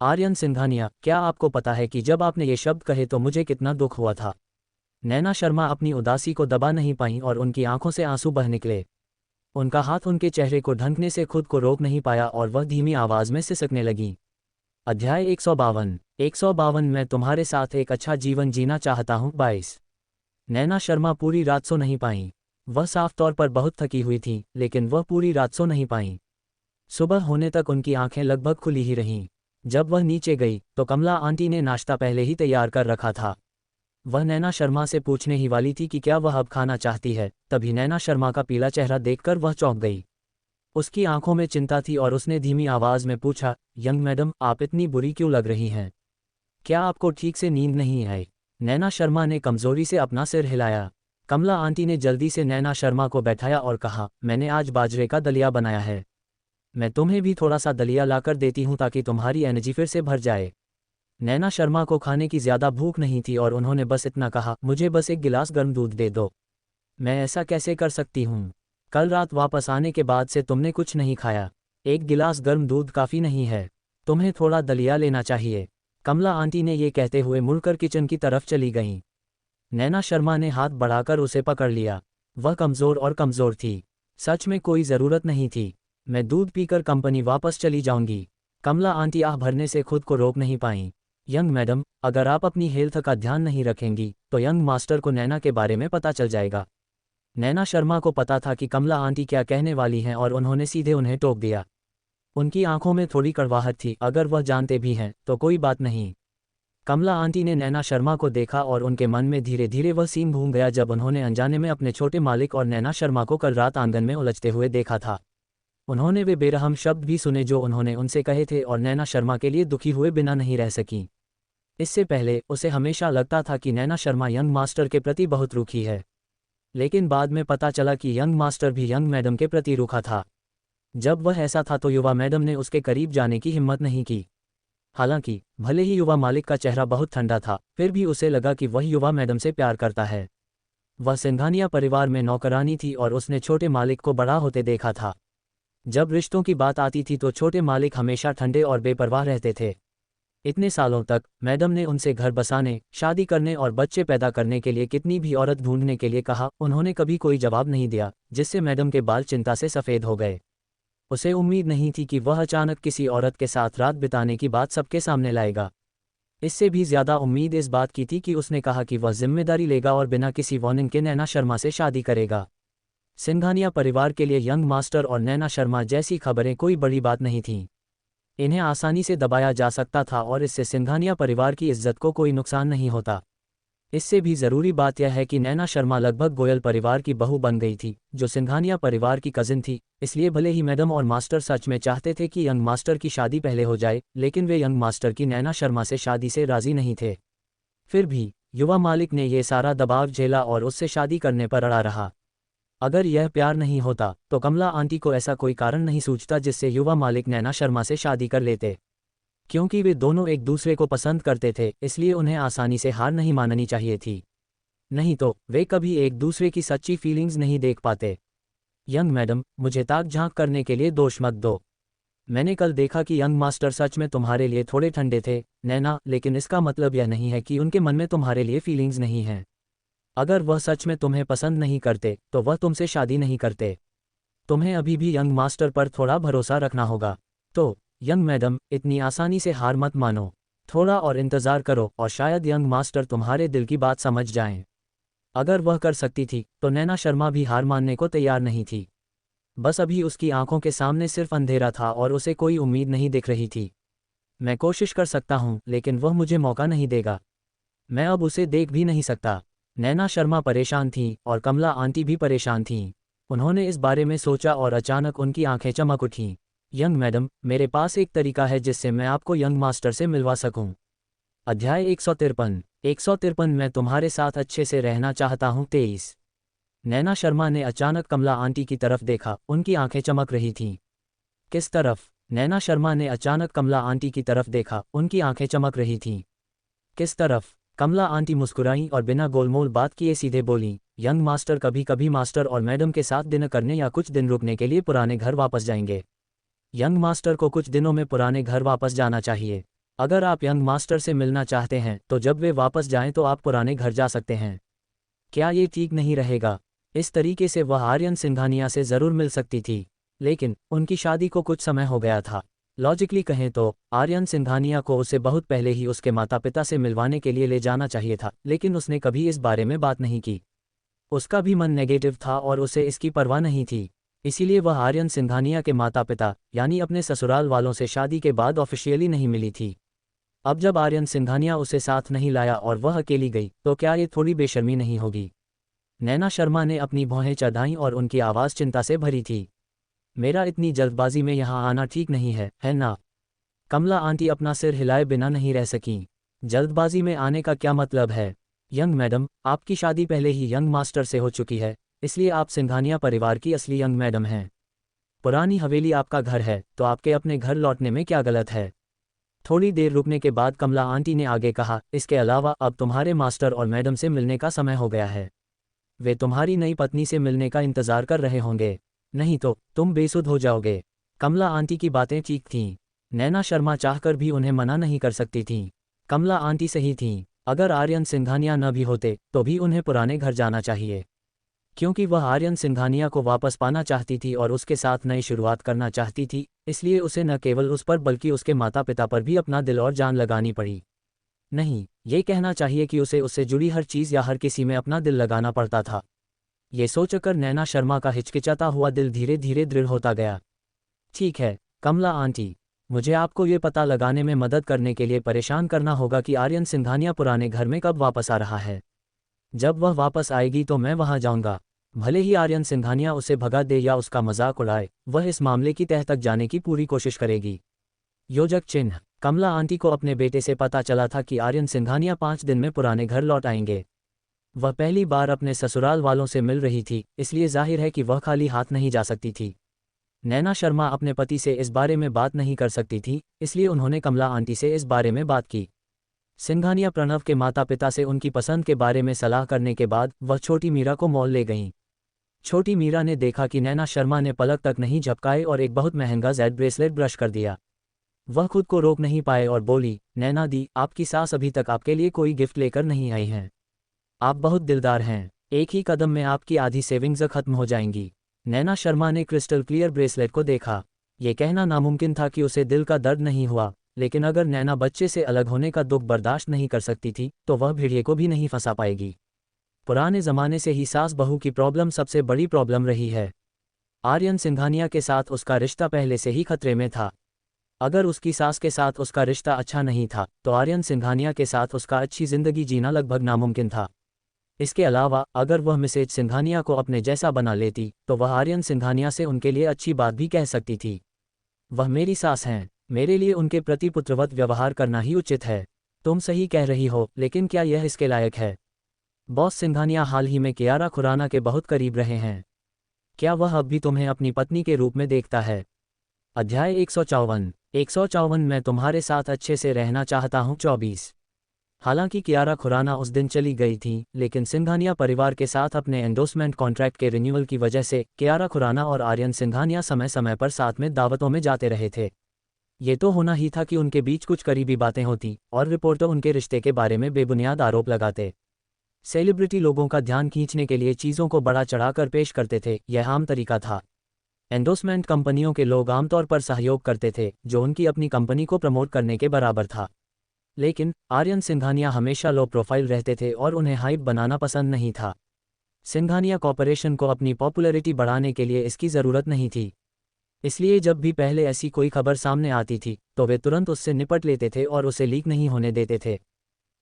आर्यन सिंघानिया, क्या आपको पता है कि जब आपने ये शब्द कहे तो मुझे कितना दुख हुआ था? नैना शर्मा अपनी उदासी को दबा नहीं पाईं और उनकी आंखों से आंसू बह निकले। उनका हाथ उनके चेहरे को ढंकने से खुद को रोक नहीं पाया और वह धीमी आवाज़ में सिसकने लगी। अध्याय 152 मैं तुम्हारे साथ एक अच्छा जीवन जीना चाहता हूँ 22। नैना शर्मा पूरी रात सो नहीं पाईं। वह साफ तौर पर बहुत थकी हुई थीं, लेकिन वह पूरी रात सो नहीं पाईं। सुबह होने तक उनकी आंखें लगभग खुली ही रहीं। जब वह नीचे गई तो कमला आंटी ने नाश्ता पहले ही तैयार कर रखा था। वह नैना शर्मा से पूछने ही वाली थी कि क्या वह अब खाना चाहती है, तभी नैना शर्मा का पीला चेहरा देखकर वह चौंक गई। उसकी आंखों में चिंता थी और उसने धीमी आवाज़ में पूछा, यंग मैडम, आप इतनी बुरी क्यों लग रही हैं? क्या आपको ठीक से नींद नहीं आई? नैना शर्मा ने कमज़ोरी से अपना सिर हिलाया। कमला आंटी ने जल्दी से नैना शर्मा को बैठाया और कहा, मैंने आज बाजरे का दलिया बनाया है। मैं तुम्हें भी थोड़ा सा दलिया लाकर देती हूँ ताकि तुम्हारी एनर्जी फिर से भर जाए। नैना शर्मा को खाने की ज़्यादा भूख नहीं थी और उन्होंने बस इतना कहा, मुझे बस एक गिलास गर्म दूध दे दो। मैं ऐसा कैसे कर सकती हूँ? कल रात वापस आने के बाद से तुमने कुछ नहीं खाया। एक गिलास गर्म दूध काफ़ी नहीं है। तुम्हें थोड़ा दलिया लेना चाहिए। कमला आंटी ने ये कहते हुए मुड़कर किचन की तरफ चली गईं। नैना शर्मा ने हाथ बढ़ाकर उसे पकड़ लिया। वह कमज़ोर और कमज़ोर थी। सच में कोई ज़रूरत नहीं थी। मैं दूध पीकर कंपनी वापस चली जाऊंगी। कमला आंटी आह भरने से खुद को रोक नहीं पाईं। यंग मैडम, अगर आप अपनी हेल्थ का ध्यान नहीं रखेंगी तो यंग मास्टर को नैना के बारे में पता चल जाएगा। नैना शर्मा को पता था कि कमला आंटी क्या कहने वाली हैं और उन्होंने सीधे उन्हें टोक दिया। उनकी आंखों में थोड़ी कड़वाहट थी, अगर वह जानते भी हैं तो कोई बात नहीं। कमला आंटी ने नैना शर्मा को देखा और उनके मन में धीरे धीरे वह सीन घूम गया जब उन्होंने अनजाने में अपने छोटे मालिक और नैना शर्मा को कल रात आंगन में उलझते हुए देखा था। उन्होंने वे बेरहम शब्द भी सुने जो उन्होंने उनसे कहे थे और नैना शर्मा के लिए दुखी हुए बिना नहीं रह सकी। इससे पहले उसे हमेशा लगता था कि नैना शर्मा यंग मास्टर के प्रति बहुत रूखी है, लेकिन बाद में पता चला कि यंग मास्टर भी यंग मैडम के प्रति रूखा था। जब वह ऐसा था तो युवा मैडम ने उसके करीब जाने की हिम्मत नहीं की। हालांकि भले ही युवा मालिक का चेहरा बहुत ठंडा था, फिर भी उसे लगा कि वह युवा मैडम से प्यार करता है। वह सिंघानिया परिवार में नौकरानी थी और उसने छोटे मालिक को बड़ा होते देखा था। जब रिश्तों की बात आती थी तो छोटे मालिक हमेशा ठंडे और बेपरवाह रहते थे। इतने सालों तक मैडम ने उनसे घर बसाने, शादी करने और बच्चे पैदा करने के लिए कितनी भी औरत ढूंढने के लिए कहा, उन्होंने कभी कोई जवाब नहीं दिया, जिससे मैडम के बाल चिंता से सफ़ेद हो गए। उसे उम्मीद नहीं थी कि वह अचानक किसी औरत के साथ रात बिताने की बात सबके सामने लाएगा। इससे भी ज़्यादा उम्मीद इस बात की थी कि उसने कहा कि वह जिम्मेदारी लेगा और बिना किसी वार्निंग के नैना शर्मा से शादी करेगा। सिंघानिया परिवार के लिए यंग मास्टर और नैना शर्मा जैसी खबरें कोई बड़ी बात नहीं थीं। इन्हें आसानी से दबाया जा सकता था और इससे सिंघानिया परिवार की इज्जत को कोई नुकसान नहीं होता। इससे भी ज़रूरी बात यह है कि नैना शर्मा लगभग गोयल परिवार की बहू बन गई थी, जो सिंघानिया परिवार की कजिन थी। इसलिए भले ही मैडम और मास्टर सच में चाहते थे कि यंग मास्टर की शादी पहले हो जाए, लेकिन वे यंग मास्टर की नैना शर्मा से शादी से राज़ी नहीं थे। फिर भी युवा मालिक ने ये सारा दबाव झेला और उससे शादी करने पर अड़ा रहा। अगर यह प्यार नहीं होता तो कमला आंटी को ऐसा कोई कारण नहीं सूझता जिससे युवा मालिक नैना शर्मा से शादी कर लेते। क्योंकि वे दोनों एक दूसरे को पसंद करते थे, इसलिए उन्हें आसानी से हार नहीं माननी चाहिए थी। नहीं तो वे कभी एक दूसरे की सच्ची फीलिंग्स नहीं देख पाते। यंग मैडम, मुझे ताक झांक करने के लिए दोष मत दो। मैंने कल देखा कि यंग मास्टर सच में तुम्हारे लिए थोड़े ठंडे थे, नैना, लेकिन इसका मतलब यह नहीं है कि उनके मन में तुम्हारे लिए फीलिंग्स नहीं हैं। अगर वह सच में तुम्हें पसंद नहीं करते तो वह तुमसे शादी नहीं करते। तुम्हें अभी भी यंग मास्टर पर थोड़ा भरोसा रखना होगा। तो यंग मैडम, इतनी आसानी से हार मत मानो। थोड़ा और इंतज़ार करो और शायद यंग मास्टर तुम्हारे दिल की बात समझ जाएं। अगर वह कर सकती थी तो नैना शर्मा भी हार मानने को तैयार नहीं थी। बस अभी उसकी आंखों के सामने सिर्फ अंधेरा था और उसे कोई उम्मीद नहीं दिख रही थी। मैं कोशिश कर सकता हूँ लेकिन वह मुझे मौका नहीं देगा। मैं अब उसे देख भी नहीं सकता। नैना शर्मा परेशान थीं और कमला आंटी भी परेशान थीं। उन्होंने इस बारे में सोचा और अचानक उनकी आंखें चमक उठीं। यंग मैडम, मेरे पास एक तरीका है जिससे मैं आपको यंग मास्टर से मिलवा सकूं। अध्याय 153 मैं तुम्हारे साथ अच्छे से रहना चाहता हूँ 23। नैना शर्मा ने अचानक कमला आंटी की तरफ देखा, उनकी आंखें चमक रही थीं। किस तरफ? नैना शर्मा ने अचानक कमला आंटी की तरफ देखा, उनकी आंखें चमक रही थीं। किस तरफ? कमला आंटी मुस्कुराईं और बिना गोलमोल बात किए सीधे बोलीं, यंग मास्टर कभी कभी मास्टर और मैडम के साथ डिनर करने या कुछ दिन रुकने के लिए पुराने घर वापस जाएंगे। यंग मास्टर को कुछ दिनों में पुराने घर वापस जाना चाहिए। अगर आप यंग मास्टर से मिलना चाहते हैं तो जब वे वापस जाएं तो आप पुराने घर जा सकते हैं। क्या ये ठीक नहीं रहेगा? इस तरीके से वह आर्यन सिंघानिया से ज़रूर मिल सकती थी, लेकिन उनकी शादी को कुछ समय हो गया था। लॉजिकली कहें तो आर्यन सिंघानिया को उसे बहुत पहले ही उसके माता पिता से मिलवाने के लिए ले जाना चाहिए था, लेकिन उसने कभी इस बारे में बात नहीं की। उसका भी मन नेगेटिव था और उसे इसकी परवाह नहीं थी। इसीलिए वह आर्यन सिंघानिया के माता पिता यानी अपने ससुराल वालों से शादी के बाद ऑफिशियली नहीं मिली थी। अब जब आर्यन सिंघानिया उसे साथ नहीं लाया और वह अकेली गई तो क्या ये थोड़ी बेशर्मी नहीं होगी? नैना शर्मा ने अपनी भौहें चढ़ाईं और उनकी आवाज़ चिंता से भरी थी। मेरा इतनी जल्दबाजी में यहाँ आना ठीक नहीं है ना? कमला आंटी अपना सिर हिलाए बिना नहीं रह सकीं। जल्दबाजी में आने का क्या मतलब है? यंग मैडम, आपकी शादी पहले ही यंग मास्टर से हो चुकी है, इसलिए आप सिंघानिया परिवार की असली यंग मैडम हैं। पुरानी हवेली आपका घर है तो आपके अपने घर लौटने में क्या गलत है? थोड़ी देर रुकने के बाद कमला आंटी ने आगे कहा, इसके अलावा अब तुम्हारे मास्टर और मैडम से मिलने का समय हो गया है। वे तुम्हारी नई पत्नी से मिलने का इंतजार कर रहे होंगे, नहीं तो तुम बेसुध हो जाओगे। कमला आंटी की बातें ठीक थीं। नैना शर्मा चाहकर भी उन्हें मना नहीं कर सकती थीं। कमला आंटी सही थीं। अगर आर्यन सिंघानिया न भी होते तो भी उन्हें पुराने घर जाना चाहिए, क्योंकि वह आर्यन सिंघानिया को वापस पाना चाहती थी और उसके साथ नई शुरुआत करना चाहती थी। इसलिए उसे न केवल उस पर बल्कि उसके माता पिता पर भी अपना दिल और जान लगानी पड़ी। नहीं, ये कहना चाहिए कि उसे उससे जुड़ी हर चीज़ या हर किसी में अपना दिल लगाना पड़ता था। ये सोचकर नैना शर्मा का हिचकिचाता हुआ दिल धीरे धीरे दृढ़ होता गया। ठीक है कमला आंटी, मुझे आपको ये पता लगाने में मदद करने के लिए परेशान करना होगा कि आर्यन सिंघानिया पुराने घर में कब वापस आ रहा है। जब वह वापस आएगी तो मैं वहां जाऊंगा। भले ही आर्यन सिंघानिया उसे भगा दे या उसका मजाक उड़ाए, वह इस मामले की तह तक जाने की पूरी कोशिश करेगी। योजक चिन्ह। कमला आंटी को अपने बेटे से पता चला था कि आर्यन सिंघानिया 5 दिन में पुराने घर लौट आएंगे। वह पहली बार अपने ससुराल वालों से मिल रही थी, इसलिए जाहिर है कि वह खाली हाथ नहीं जा सकती थी। नैना शर्मा अपने पति से इस बारे में बात नहीं कर सकती थी, इसलिए उन्होंने कमला आंटी से इस बारे में बात की। सिंघानिया प्रणव के माता पिता से उनकी पसंद के बारे में सलाह करने के बाद वह छोटी मीरा को मॉल ले गईं। छोटी मीरा ने देखा कि नैना शर्मा ने पलक तक नहीं झपकाए और एक बहुत महंगा जेड ब्रेसलेट ब्रश कर दिया। वह खुद को रोक नहीं पाए और बोली, नैना दी, आपकी सास अभी तक आपके लिए कोई गिफ्ट लेकर नहीं आई हैं। आप बहुत दिलदार हैं। एक ही कदम में आपकी आधी सेविंग्स खत्म हो जाएंगी। नैना शर्मा ने क्रिस्टल क्लियर ब्रेसलेट को देखा। ये कहना नामुमकिन था कि उसे दिल का दर्द नहीं हुआ, लेकिन अगर नैना बच्चे से अलग होने का दुख बर्दाश्त नहीं कर सकती थी तो वह भेड़िए को भी नहीं फंसा पाएगी। पुराने ज़माने से ही सास बहू की प्रॉब्लम सबसे बड़ी प्रॉब्लम रही है। आर्यन सिंघानिया के साथ उसका रिश्ता पहले से ही खतरे में था। अगर उसकी सास के साथ उसका रिश्ता अच्छा नहीं था तो आर्यन सिंघानिया के साथ उसका अच्छी ज़िंदगी जीना लगभग नामुमकिन था। इसके अलावा अगर वह मिसेज सिंघानिया को अपने जैसा बना लेती तो वह आर्यन सिंघानिया से उनके लिए अच्छी बात भी कह सकती थी। वह मेरी सास हैं, मेरे लिए उनके प्रति पुत्रवत व्यवहार करना ही उचित है। तुम सही कह रही हो, लेकिन क्या यह इसके लायक है? बॉस सिंघानिया हाल ही में कियारा खुराना के बहुत करीब रहे हैं। क्या वह अब भी तुम्हें अपनी पत्नी के रूप में देखता है? अध्याय 154 मैं तुम्हारे साथ अच्छे से रहना चाहता हूँ 24। हालांकि कियारा खुराना उस दिन चली गई थी, लेकिन सिंघानिया परिवार के साथ अपने एंडोर्समेंट कॉन्ट्रैक्ट के रिन्यूअल की वजह से कियारा खुराना और आर्यन सिंघानिया समय समय पर साथ में दावतों में जाते रहे थे। ये तो होना ही था कि उनके बीच कुछ करीबी बातें होती और रिपोर्टर उनके रिश्ते के बारे में बेबुनियाद आरोप लगाते। सेलिब्रिटी लोगों का ध्यान खींचने के लिए चीज़ों को बढ़ा चढ़ाकर पेश करते थे, यह आम तरीका था। एंडोर्समेंट कंपनियों के लोग आमतौर पर सहयोग करते थे, जो उनकी अपनी कंपनी को प्रमोट करने के बराबर था। लेकिन आर्यन सिंघानिया हमेशा लो प्रोफाइल रहते थे और उन्हें हाइप बनाना पसंद नहीं था। सिंघानिया कॉर्पोरेशन को अपनी पॉपुलैरिटी बढ़ाने के लिए इसकी ज़रूरत नहीं थी। इसलिए जब भी पहले ऐसी कोई खबर सामने आती थी तो वे तुरंत उससे निपट लेते थे और उसे लीक नहीं होने देते थे।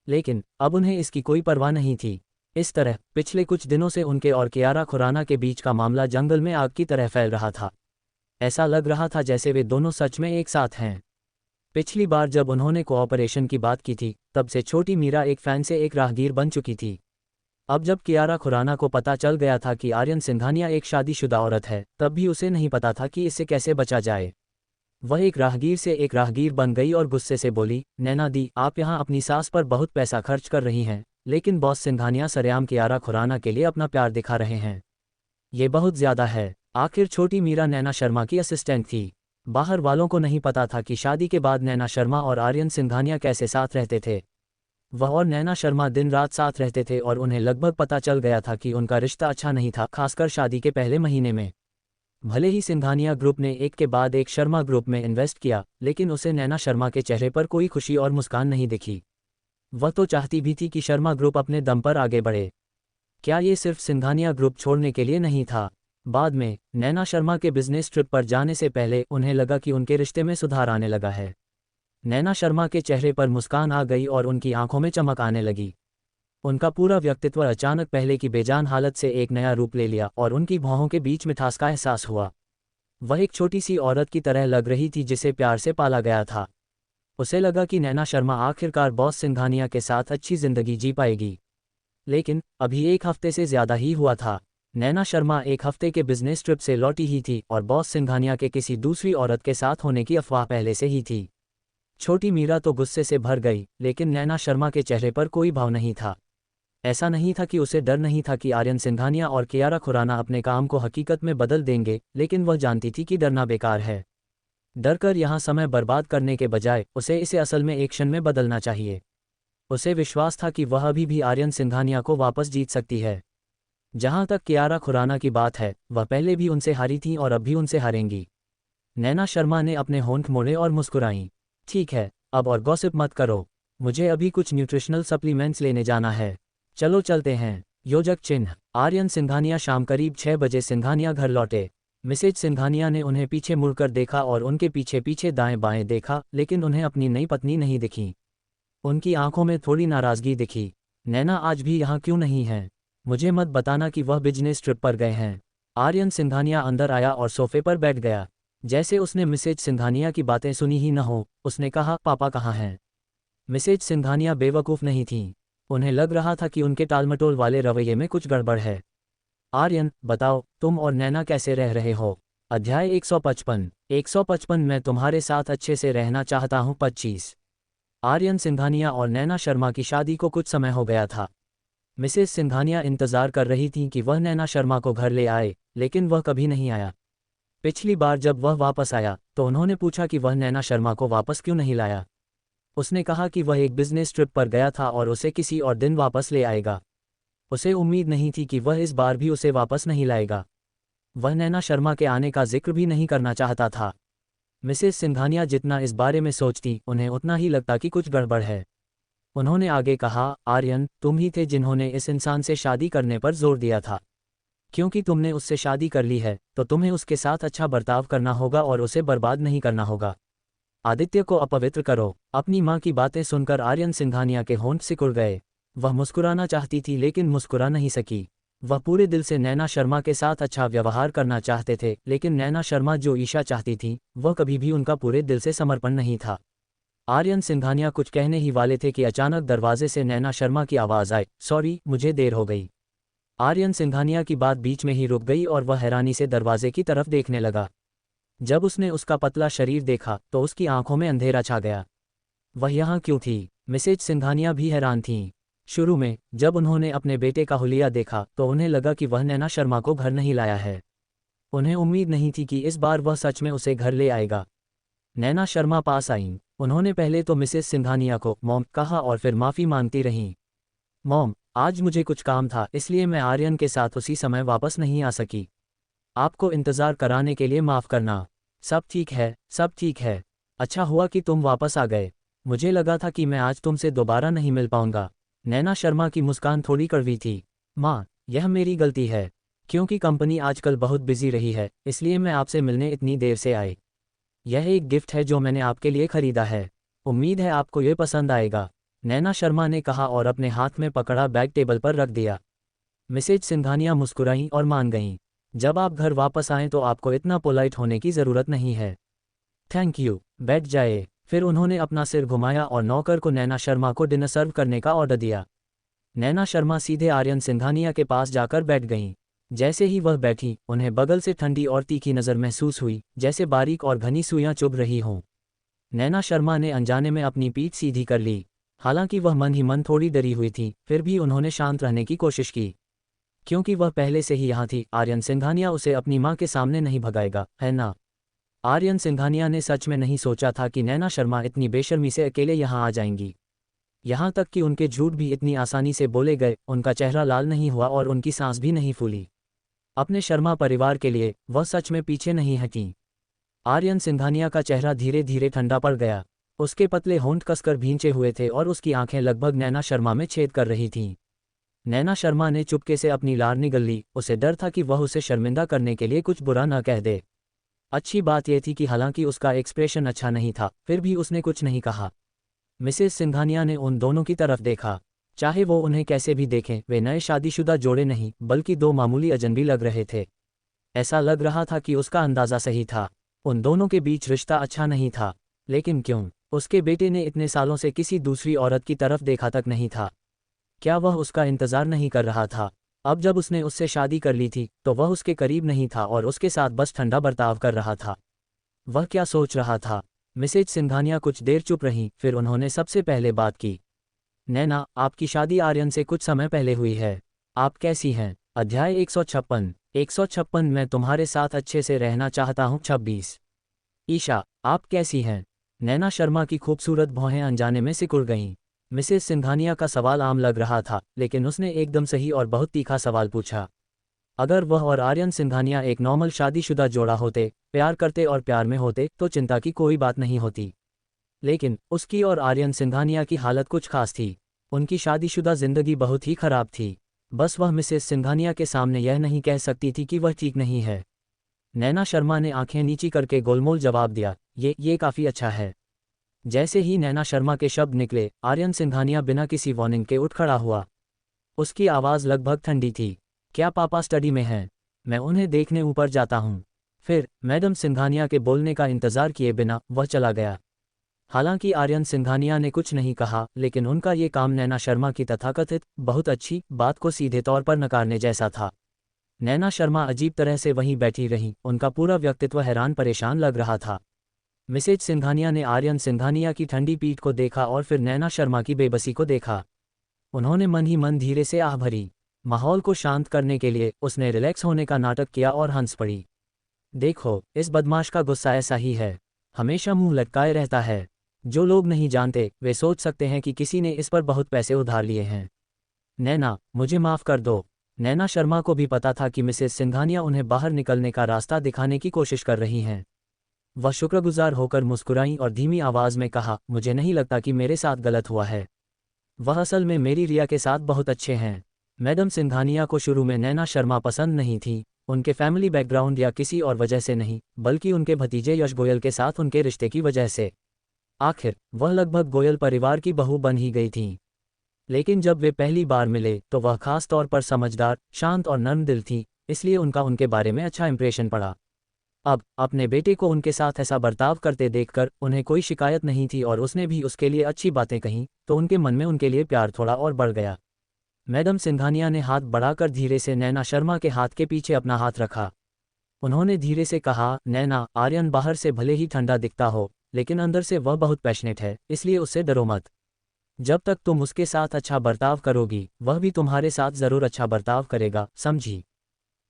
लेकिन अब उन्हें इसकी कोई परवाह नहीं थी। इस तरह पिछले कुछ दिनों से उनके और कियारा खुराना के बीच का मामला जंगल में आग की तरह फैल रहा था। ऐसा लग रहा था जैसे वे दोनों सच में एक साथ हैं। पिछली बार जब उन्होंने कोऑपरेशन की बात की थी, तब से छोटी मीरा एक फैन से एक राहगीर बन चुकी थी। अब जब कियारा खुराना को पता चल गया था कि आर्यन सिंघानिया एक शादीशुदा औरत है, तब भी उसे नहीं पता था कि इससे कैसे बचा जाए। वह एक राहगीर से एक राहगीर बन गई और गुस्से से बोली, नैना दी, आप यहाँ अपनी सास पर बहुत पैसा खर्च कर रही हैं, लेकिन बॉस सिंघानिया सरेआम कियारा खुराना के लिए अपना प्यार दिखा रहे हैं। ये बहुत ज़्यादा है। आखिर छोटी मीरा नैना शर्मा की असिस्टेंट थी। बाहर वालों को नहीं पता था कि शादी के बाद नैना शर्मा और आर्यन सिंघानिया कैसे साथ रहते थे। वह और नैना शर्मा दिन रात साथ रहते थे और उन्हें लगभग पता चल गया था कि उनका रिश्ता अच्छा नहीं था, खासकर शादी के पहले महीने में। भले ही सिंघानिया ग्रुप ने एक के बाद एक शर्मा ग्रुप में इन्वेस्ट किया, लेकिन उसे नैना शर्मा के चेहरे पर कोई खुशी और मुस्कान नहीं दिखी। वह तो चाहती भी थी कि शर्मा ग्रुप अपने दम पर आगे बढ़े। क्या ये सिर्फ सिंघानिया ग्रुप छोड़ने के लिए नहीं था? बाद में नैना शर्मा के बिजनेस ट्रिप पर जाने से पहले उन्हें लगा कि उनके रिश्ते में सुधार आने लगा है। नैना शर्मा के चेहरे पर मुस्कान आ गई और उनकी आंखों में चमक आने लगी। उनका पूरा व्यक्तित्व अचानक पहले की बेजान हालत से एक नया रूप ले लिया और उनकी भौहों के बीच मिठास का एहसास हुआ। वह एक छोटी सी औरत की तरह लग रही थी जिसे प्यार से पाला गया था। उसे लगा कि नैना शर्मा आखिरकार बॉस सिंघानिया के साथ अच्छी जिंदगी जी पाएगी। लेकिन अभी एक हफ्ते से ज़्यादा ही हुआ था। नैना शर्मा एक हफ्ते के बिजनेस ट्रिप से लौटी ही थी और बॉस सिंघानिया के किसी दूसरी औरत के साथ होने की अफवाह पहले से ही थी। छोटी मीरा तो गुस्से से भर गई, लेकिन नैना शर्मा के चेहरे पर कोई भाव नहीं था। ऐसा नहीं था कि उसे डर नहीं था कि आर्यन सिंघानिया और कियारा खुराना अपने काम को हकीकत में बदल देंगे, लेकिन वह जानती थी कि डरना बेकार है। डर कर यहाँ समय बर्बाद करने के बजाय उसे इसे असल में एक्शन में बदलना चाहिए। उसे विश्वास था कि वह अभी भी आर्यन सिंघानिया को वापस जीत सकती है। जहाँ तक कियारा खुराना की बात है, वह पहले भी उनसे हारी थी और अब भी उनसे हारेंगी। नैना शर्मा ने अपने होंठ मोड़े और मुस्कुराईं। ठीक है, अब और गॉसिप मत करो, मुझे अभी कुछ न्यूट्रिशनल सप्लीमेंट्स लेने जाना है। चलो चलते हैं। योजक चिन्ह। आर्यन सिंघानिया शाम करीब 6 बजे सिंघानिया घर लौटे। मिसेज सिंघानिया ने उन्हें पीछे मुड़कर देखा और उनके पीछे पीछे दाएं बाएं देखा, लेकिन उन्हें अपनी नई पत्नी नहीं दिखी। उनकी आंखों में थोड़ी नाराज़गी दिखी। नैना आज भी यहाँ क्यों नहीं है? मुझे मत बताना कि वह बिजनेस ट्रिप पर गए हैं। आर्यन सिंघानिया अंदर आया और सोफे पर बैठ गया। जैसे उसने मिसेज सिंघानिया की बातें सुनी ही न हो, उसने कहा, पापा कहाँ हैं? मिसेज सिंघानिया बेवकूफ़ नहीं थीं। उन्हें लग रहा था कि उनके टालमटोल वाले रवैये में कुछ गड़बड़ है। आर्यन, बताओ, तुम और नैना कैसे रह रहे हो? अध्याय 155 मैं तुम्हारे साथ अच्छे से रहना चाहता हूँ 25। आर्यन सिंघानिया और नैना शर्मा की शादी को कुछ समय हो गया था। मिसेज सिंघानिया इंतज़ार कर रही थीं कि वह नैना शर्मा को घर ले आए, लेकिन वह कभी नहीं आया। पिछली बार जब वह वापस आया तो उन्होंने पूछा कि वह नैना शर्मा को वापस क्यों नहीं लाया। उसने कहा कि वह एक बिजनेस ट्रिप पर गया था और उसे किसी और दिन वापस ले आएगा। उसे उम्मीद नहीं थी कि वह इस बार भी उसे वापस नहीं लाएगा। वह नैना शर्मा के आने का जिक्र भी नहीं करना चाहता था। मिसेस सिंघानिया जितना इस बारे में सोचती, उन्हें उतना ही लगता कि कुछ गड़बड़ है। उन्होंने आगे कहा, आर्यन, तुम ही थे जिन्होंने इस इंसान से शादी करने पर जोर दिया था। क्योंकि तुमने उससे शादी कर ली है तो तुम्हें उसके साथ अच्छा बर्ताव करना होगा और उसे बर्बाद नहीं करना होगा। आदित्य को अपवित्र करो। अपनी माँ की बातें सुनकर आर्यन सिंघानिया के होंठ सिकुड़ गए। वह मुस्कुराना चाहती थी लेकिन मुस्कुरा नहीं सकी। वह पूरे दिल से नैना शर्मा के साथ अच्छा व्यवहार करना चाहते थे, लेकिन नैना शर्मा जो ईशा चाहती थी वह कभी भी उनका पूरे दिल से समर्पण नहीं था। आर्यन सिंघानिया कुछ कहने ही वाले थे कि अचानक दरवाजे से नैना शर्मा की आवाज़ आई, सॉरी, मुझे देर हो गई। आर्यन सिंघानिया की बात बीच में ही रुक गई और वह हैरानी से दरवाजे की तरफ देखने लगा। जब उसने उसका पतला शरीर देखा तो उसकी आंखों में अंधेरा छा गया। वह यहाँ क्यों थी? मिसेज सिंघानिया भी हैरान थीं। शुरू में जब उन्होंने अपने बेटे का हुलिया देखा तो उन्हें लगा कि वह नैना शर्मा को घर नहीं लाया है। उन्हें उम्मीद नहीं थी कि इस बार वह सच में उसे घर ले आएगा। नैना शर्मा पास आईं। उन्होंने पहले तो मिसेस सिंघानिया को मॉम कहा और फिर माफ़ी मांगती रहीं। मॉम, आज मुझे कुछ काम था इसलिए मैं आर्यन के साथ उसी समय वापस नहीं आ सकी। आपको इंतज़ार कराने के लिए माफ़ करना। सब ठीक है, सब ठीक है। अच्छा हुआ कि तुम वापस आ गए। मुझे लगा था कि मैं आज तुमसे दोबारा नहीं मिल पाऊंगा। नैना शर्मा की मुस्कान थोड़ी कड़वी थी। माँ, यह मेरी गलती है। क्योंकि कंपनी आजकल बहुत बिजी रही है इसलिए मैं आपसे मिलने इतनी देर से आई। यह एक गिफ्ट है जो मैंने आपके लिए खरीदा है। उम्मीद है आपको ये पसंद आएगा। नैना शर्मा ने कहा और अपने हाथ में पकड़ा बैग टेबल पर रख दिया। मिसेज सिंघानिया मुस्कुराईं और मान गईं। जब आप घर वापस आएं तो आपको इतना पोलाइट होने की ज़रूरत नहीं है। थैंक यू, बैठ जाए। फिर उन्होंने अपना सिर घुमाया और नौकर को नैना शर्मा को डिनर सर्व करने का ऑर्डर दिया। नैना शर्मा सीधे आर्यन सिंघानिया के पास जाकर बैठ गईं। जैसे ही वह बैठी उन्हें बगल से ठंडी और तीखी नज़र महसूस हुई, जैसे बारीक और घनी सुइयां चुभ रही हों। नैना शर्मा ने अनजाने में अपनी पीठ सीधी कर ली। हालांकि वह मन ही मन थोड़ी डरी हुई थी, फिर भी उन्होंने शांत रहने की कोशिश की। क्योंकि वह पहले से ही यहाँ थी, आर्यन सिंघानिया उसे अपनी माँ के सामने नहीं भगाएगा, है ना? आर्यन सिंघानिया ने सच में नहीं सोचा था कि नैना शर्मा इतनी बेशर्मी से अकेले यहाँ आ जाएंगी। यहाँ तक कि उनके झूठ भी इतनी आसानी से बोले गए। उनका चेहरा लाल नहीं हुआ और उनकी सांस भी नहीं फूली। अपने शर्मा परिवार के लिए वह सच में पीछे नहीं हटीं। आर्यन सिंघानिया का चेहरा धीरे धीरे ठंडा पड़ गया। उसके पतले होंठ कसकर भींचे हुए थे और उसकी आंखें लगभग नैना शर्मा में छेद कर रही थीं। नैना शर्मा ने चुपके से अपनी लार निगल ली। उसे डर था कि वह उसे शर्मिंदा करने के लिए कुछ बुरा न कह दे। अच्छी बात यह थी कि हालांकि उसका एक्सप्रेशन अच्छा नहीं था, फिर भी उसने कुछ नहीं कहा। मिसेस सिंघानिया ने उन दोनों की तरफ देखा। चाहे वो उन्हें कैसे भी देखें, वे नए शादीशुदा जोड़े नहीं बल्कि दो मामूली अजनबी लग रहे थे। ऐसा लग रहा था कि उसका अंदाज़ा सही था। उन दोनों के बीच रिश्ता अच्छा नहीं था। लेकिन क्यों? उसके बेटे ने इतने सालों से किसी दूसरी औरत की तरफ देखा तक नहीं था। क्या वह उसका इंतज़ार नहीं कर रहा था? अब जब उसने उससे शादी कर ली थी तो वह उसके करीब नहीं था और उसके साथ बस ठंडा बर्ताव कर रहा था। वह क्या सोच रहा था? मिसेज सिंघानिया कुछ देर चुप रहीं, फिर उन्होंने सबसे पहले बात की। नैना, आपकी शादी आर्यन से कुछ समय पहले हुई है। आप कैसी हैं? अध्याय 156 मैं तुम्हारे साथ अच्छे से रहना चाहता हूँ 26। ईशा, आप कैसी हैं? नैना शर्मा की खूबसूरत भौहें अनजाने में सिकुड़ गईं। मिसेस सिंघानिया का सवाल आम लग रहा था, लेकिन उसने एकदम सही और बहुत तीखा सवाल पूछा। अगर वह और आर्यन सिंघानिया एक नॉर्मल शादीशुदा जोड़ा होते, प्यार करते और प्यार में होते तो चिंता की कोई बात नहीं होती। लेकिन उसकी और आर्यन सिंघानिया की हालत कुछ खास थी। उनकी शादीशुदा जिंदगी बहुत ही खराब थी। बस वह मिसेस सिंघानिया के सामने यह नहीं कह सकती थी कि वह ठीक नहीं है। नैना शर्मा ने आंखें नीची करके गोलमोल जवाब दिया, ये काफ़ी अच्छा है। जैसे ही नैना शर्मा के शब्द निकले, आर्यन सिंघानिया बिना किसी वार्निंग के उठ खड़ा हुआ। उसकी आवाज़ लगभग ठंडी थी। क्या पापा स्टडी में हैं? मैं उन्हें देखने ऊपर जाता हूँ। फिर मैडम सिंघानिया के बोलने का इंतज़ार किए बिना वह चला गया। हालांकि आर्यन सिंघानिया ने कुछ नहीं कहा, लेकिन उनका ये काम नैना शर्मा की तथाकथित बहुत अच्छी बात को सीधे तौर पर नकारने जैसा था। नैना शर्मा अजीब तरह से वहीं बैठी रहीं। उनका पूरा व्यक्तित्व हैरान परेशान लग रहा था। मिसेज सिंघानिया ने आर्यन सिंघानिया की ठंडी पीठ को देखा और फिर नैना शर्मा की बेबसी को देखा। उन्होंने मन ही मन धीरे से आह भरी। माहौल को शांत करने के लिए उसने रिलैक्स होने का नाटक किया और हंस पड़ी। देखो, इस बदमाश का गुस्सा ऐसा ही है, हमेशा मुंह लटकाए रहता है। जो लोग नहीं जानते वे सोच सकते हैं कि किसी ने इस पर बहुत पैसे उधार लिए हैं। नैना, मुझे माफ़ कर दो। नैना शर्मा को भी पता था कि मिसेस सिंघानिया उन्हें बाहर निकलने का रास्ता दिखाने की कोशिश कर रही हैं। वह शुक्रगुजार होकर मुस्कुराईं और धीमी आवाज़ में कहा, मुझे नहीं लगता कि मेरे साथ गलत हुआ है। वह असल में मेरी रिया के साथ बहुत अच्छे हैं। मैडम सिंघानिया को शुरू में नैना शर्मा पसंद नहीं थी, उनके फैमिली बैकग्राउंड या किसी और वजह से नहीं, बल्कि उनके भतीजे यश गोयल के साथ उनके रिश्ते की वजह से। आखिर वह लगभग गोयल परिवार की बहू बन ही गई थीं। लेकिन जब वे पहली बार मिले तो वह खास तौर पर समझदार, शांत और नर्म दिल थी, इसलिए उनका उनके बारे में अच्छा इंप्रेशन पड़ा। अब अपने बेटे को उनके साथ ऐसा बर्ताव करते देखकर उन्हें कोई शिकायत नहीं थी और उसने भी उसके लिए अच्छी बातें कहीं, तो उनके मन में उनके लिए प्यार थोड़ा और बढ़ गया। मैडम सिंघानिया ने हाथ बढ़ाकर धीरे से नैना शर्मा के हाथ के पीछे अपना हाथ रखा। उन्होंने धीरे से कहा, नैना, आर्यन बाहर से भले ही ठंडा दिखता हो, लेकिन अंदर से वह बहुत पैशनेट है, इसलिए उससे डरो मत। जब तक तुम उसके साथ अच्छा बर्ताव करोगी, वह भी तुम्हारे साथ ज़रूर अच्छा बर्ताव करेगा, समझी?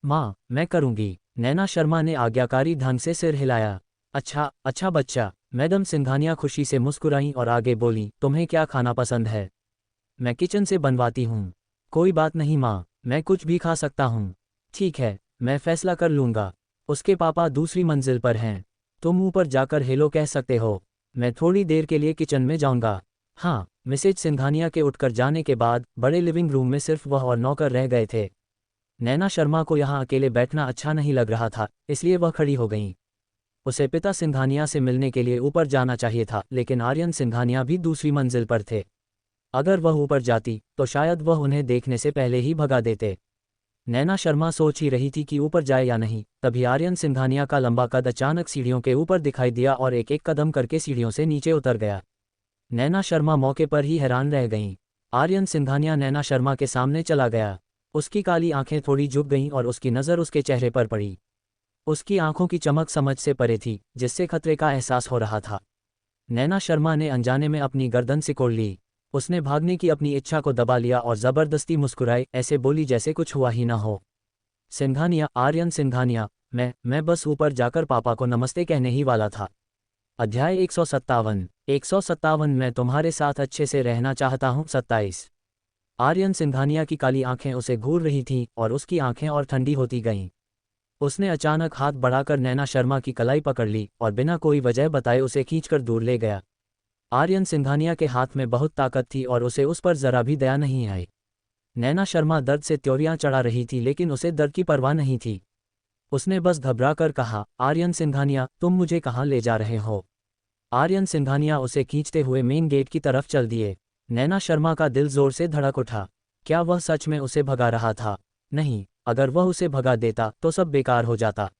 माँ, मैं करूँगी। नैना शर्मा ने आज्ञाकारी ढंग से सिर हिलाया। अच्छा अच्छा बच्चा। मैडम सिंघानिया खुशी से मुस्कुराईं और आगे बोलीं, तुम्हें क्या खाना पसंद है? मैं किचन से बनवाती हूँ। कोई बात नहीं माँ, मैं कुछ भी खा सकता हूँ। ठीक है, मैं फैसला कर लूँगा। उसके पापा दूसरी मंजिल पर हैं। तुम ऊपर जाकर हेलो कह सकते हो। मैं थोड़ी देर के लिए किचन में जाऊँगा। हाँ। मिसेज सिंघानिया के उठकर जाने के बाद बड़े लिविंग रूम में सिर्फ वह और नौकर रह गए थे। नैना शर्मा को यहाँ अकेले बैठना अच्छा नहीं लग रहा था, इसलिए वह खड़ी हो गईं। उसे पिता सिंघानिया से मिलने के लिए ऊपर जाना चाहिए था, लेकिन आर्यन सिंघानिया भी दूसरी मंजिल पर थे। अगर वह ऊपर जाती तो शायद वह उन्हें देखने से पहले ही भगा देते। नैना शर्मा सोच ही रही थी कि ऊपर जाए या नहीं, तभी आर्यन सिंघानिया का लंबा कद अचानक सीढ़ियों के ऊपर दिखाई दिया और एक एक कदम करके सीढ़ियों से नीचे उतर गया। नैना शर्मा मौके पर ही हैरान रह गईं। आर्यन सिंघानिया नैना शर्मा के सामने चला गया। उसकी काली आंखें थोड़ी झुक गईं और उसकी नज़र उसके चेहरे पर पड़ी। उसकी आंखों की चमक समझ से परे थी, जिससे खतरे का एहसास हो रहा था। नैना शर्मा ने अनजाने में अपनी गर्दन सिकोड़ ली। उसने भागने की अपनी इच्छा को दबा लिया और ज़बरदस्ती मुस्कुराई, ऐसे बोली जैसे कुछ हुआ ही ना हो। सिंघानिया, आर्यन सिंघानिया, मैं बस ऊपर जाकर पापा को नमस्ते कहने ही वाला था। अध्याय 157 मैं तुम्हारे साथ अच्छे से रहना चाहता हूँ 27। आर्यन सिंघानिया की काली आंखें उसे घूर रही थीं और उसकी आंखें और ठंडी होती गईं। उसने अचानक हाथ बढ़ाकर नैना शर्मा की कलाई पकड़ ली और बिना कोई वजह बताए उसे खींचकर दूर ले गया। आर्यन सिंघानिया के हाथ में बहुत ताकत थी और उसे उस पर जरा भी दया नहीं आई। नैना शर्मा दर्द से त्योरियां चढ़ा रही थी, लेकिन उसे दर्द की परवाह नहीं थी। उसने बस घबराकर कहा, आर्यन सिंघानिया, तुम मुझे कहाँ ले जा रहे हो? आर्यन सिंघानिया उसे खींचते हुए मेन गेट की तरफ चल दिए। नैना शर्मा का दिल जोर से धड़क उठा। क्या वह सच में उसे भगा रहा था? नहीं, अगर वह उसे भगा देता तो सब बेकार हो जाता।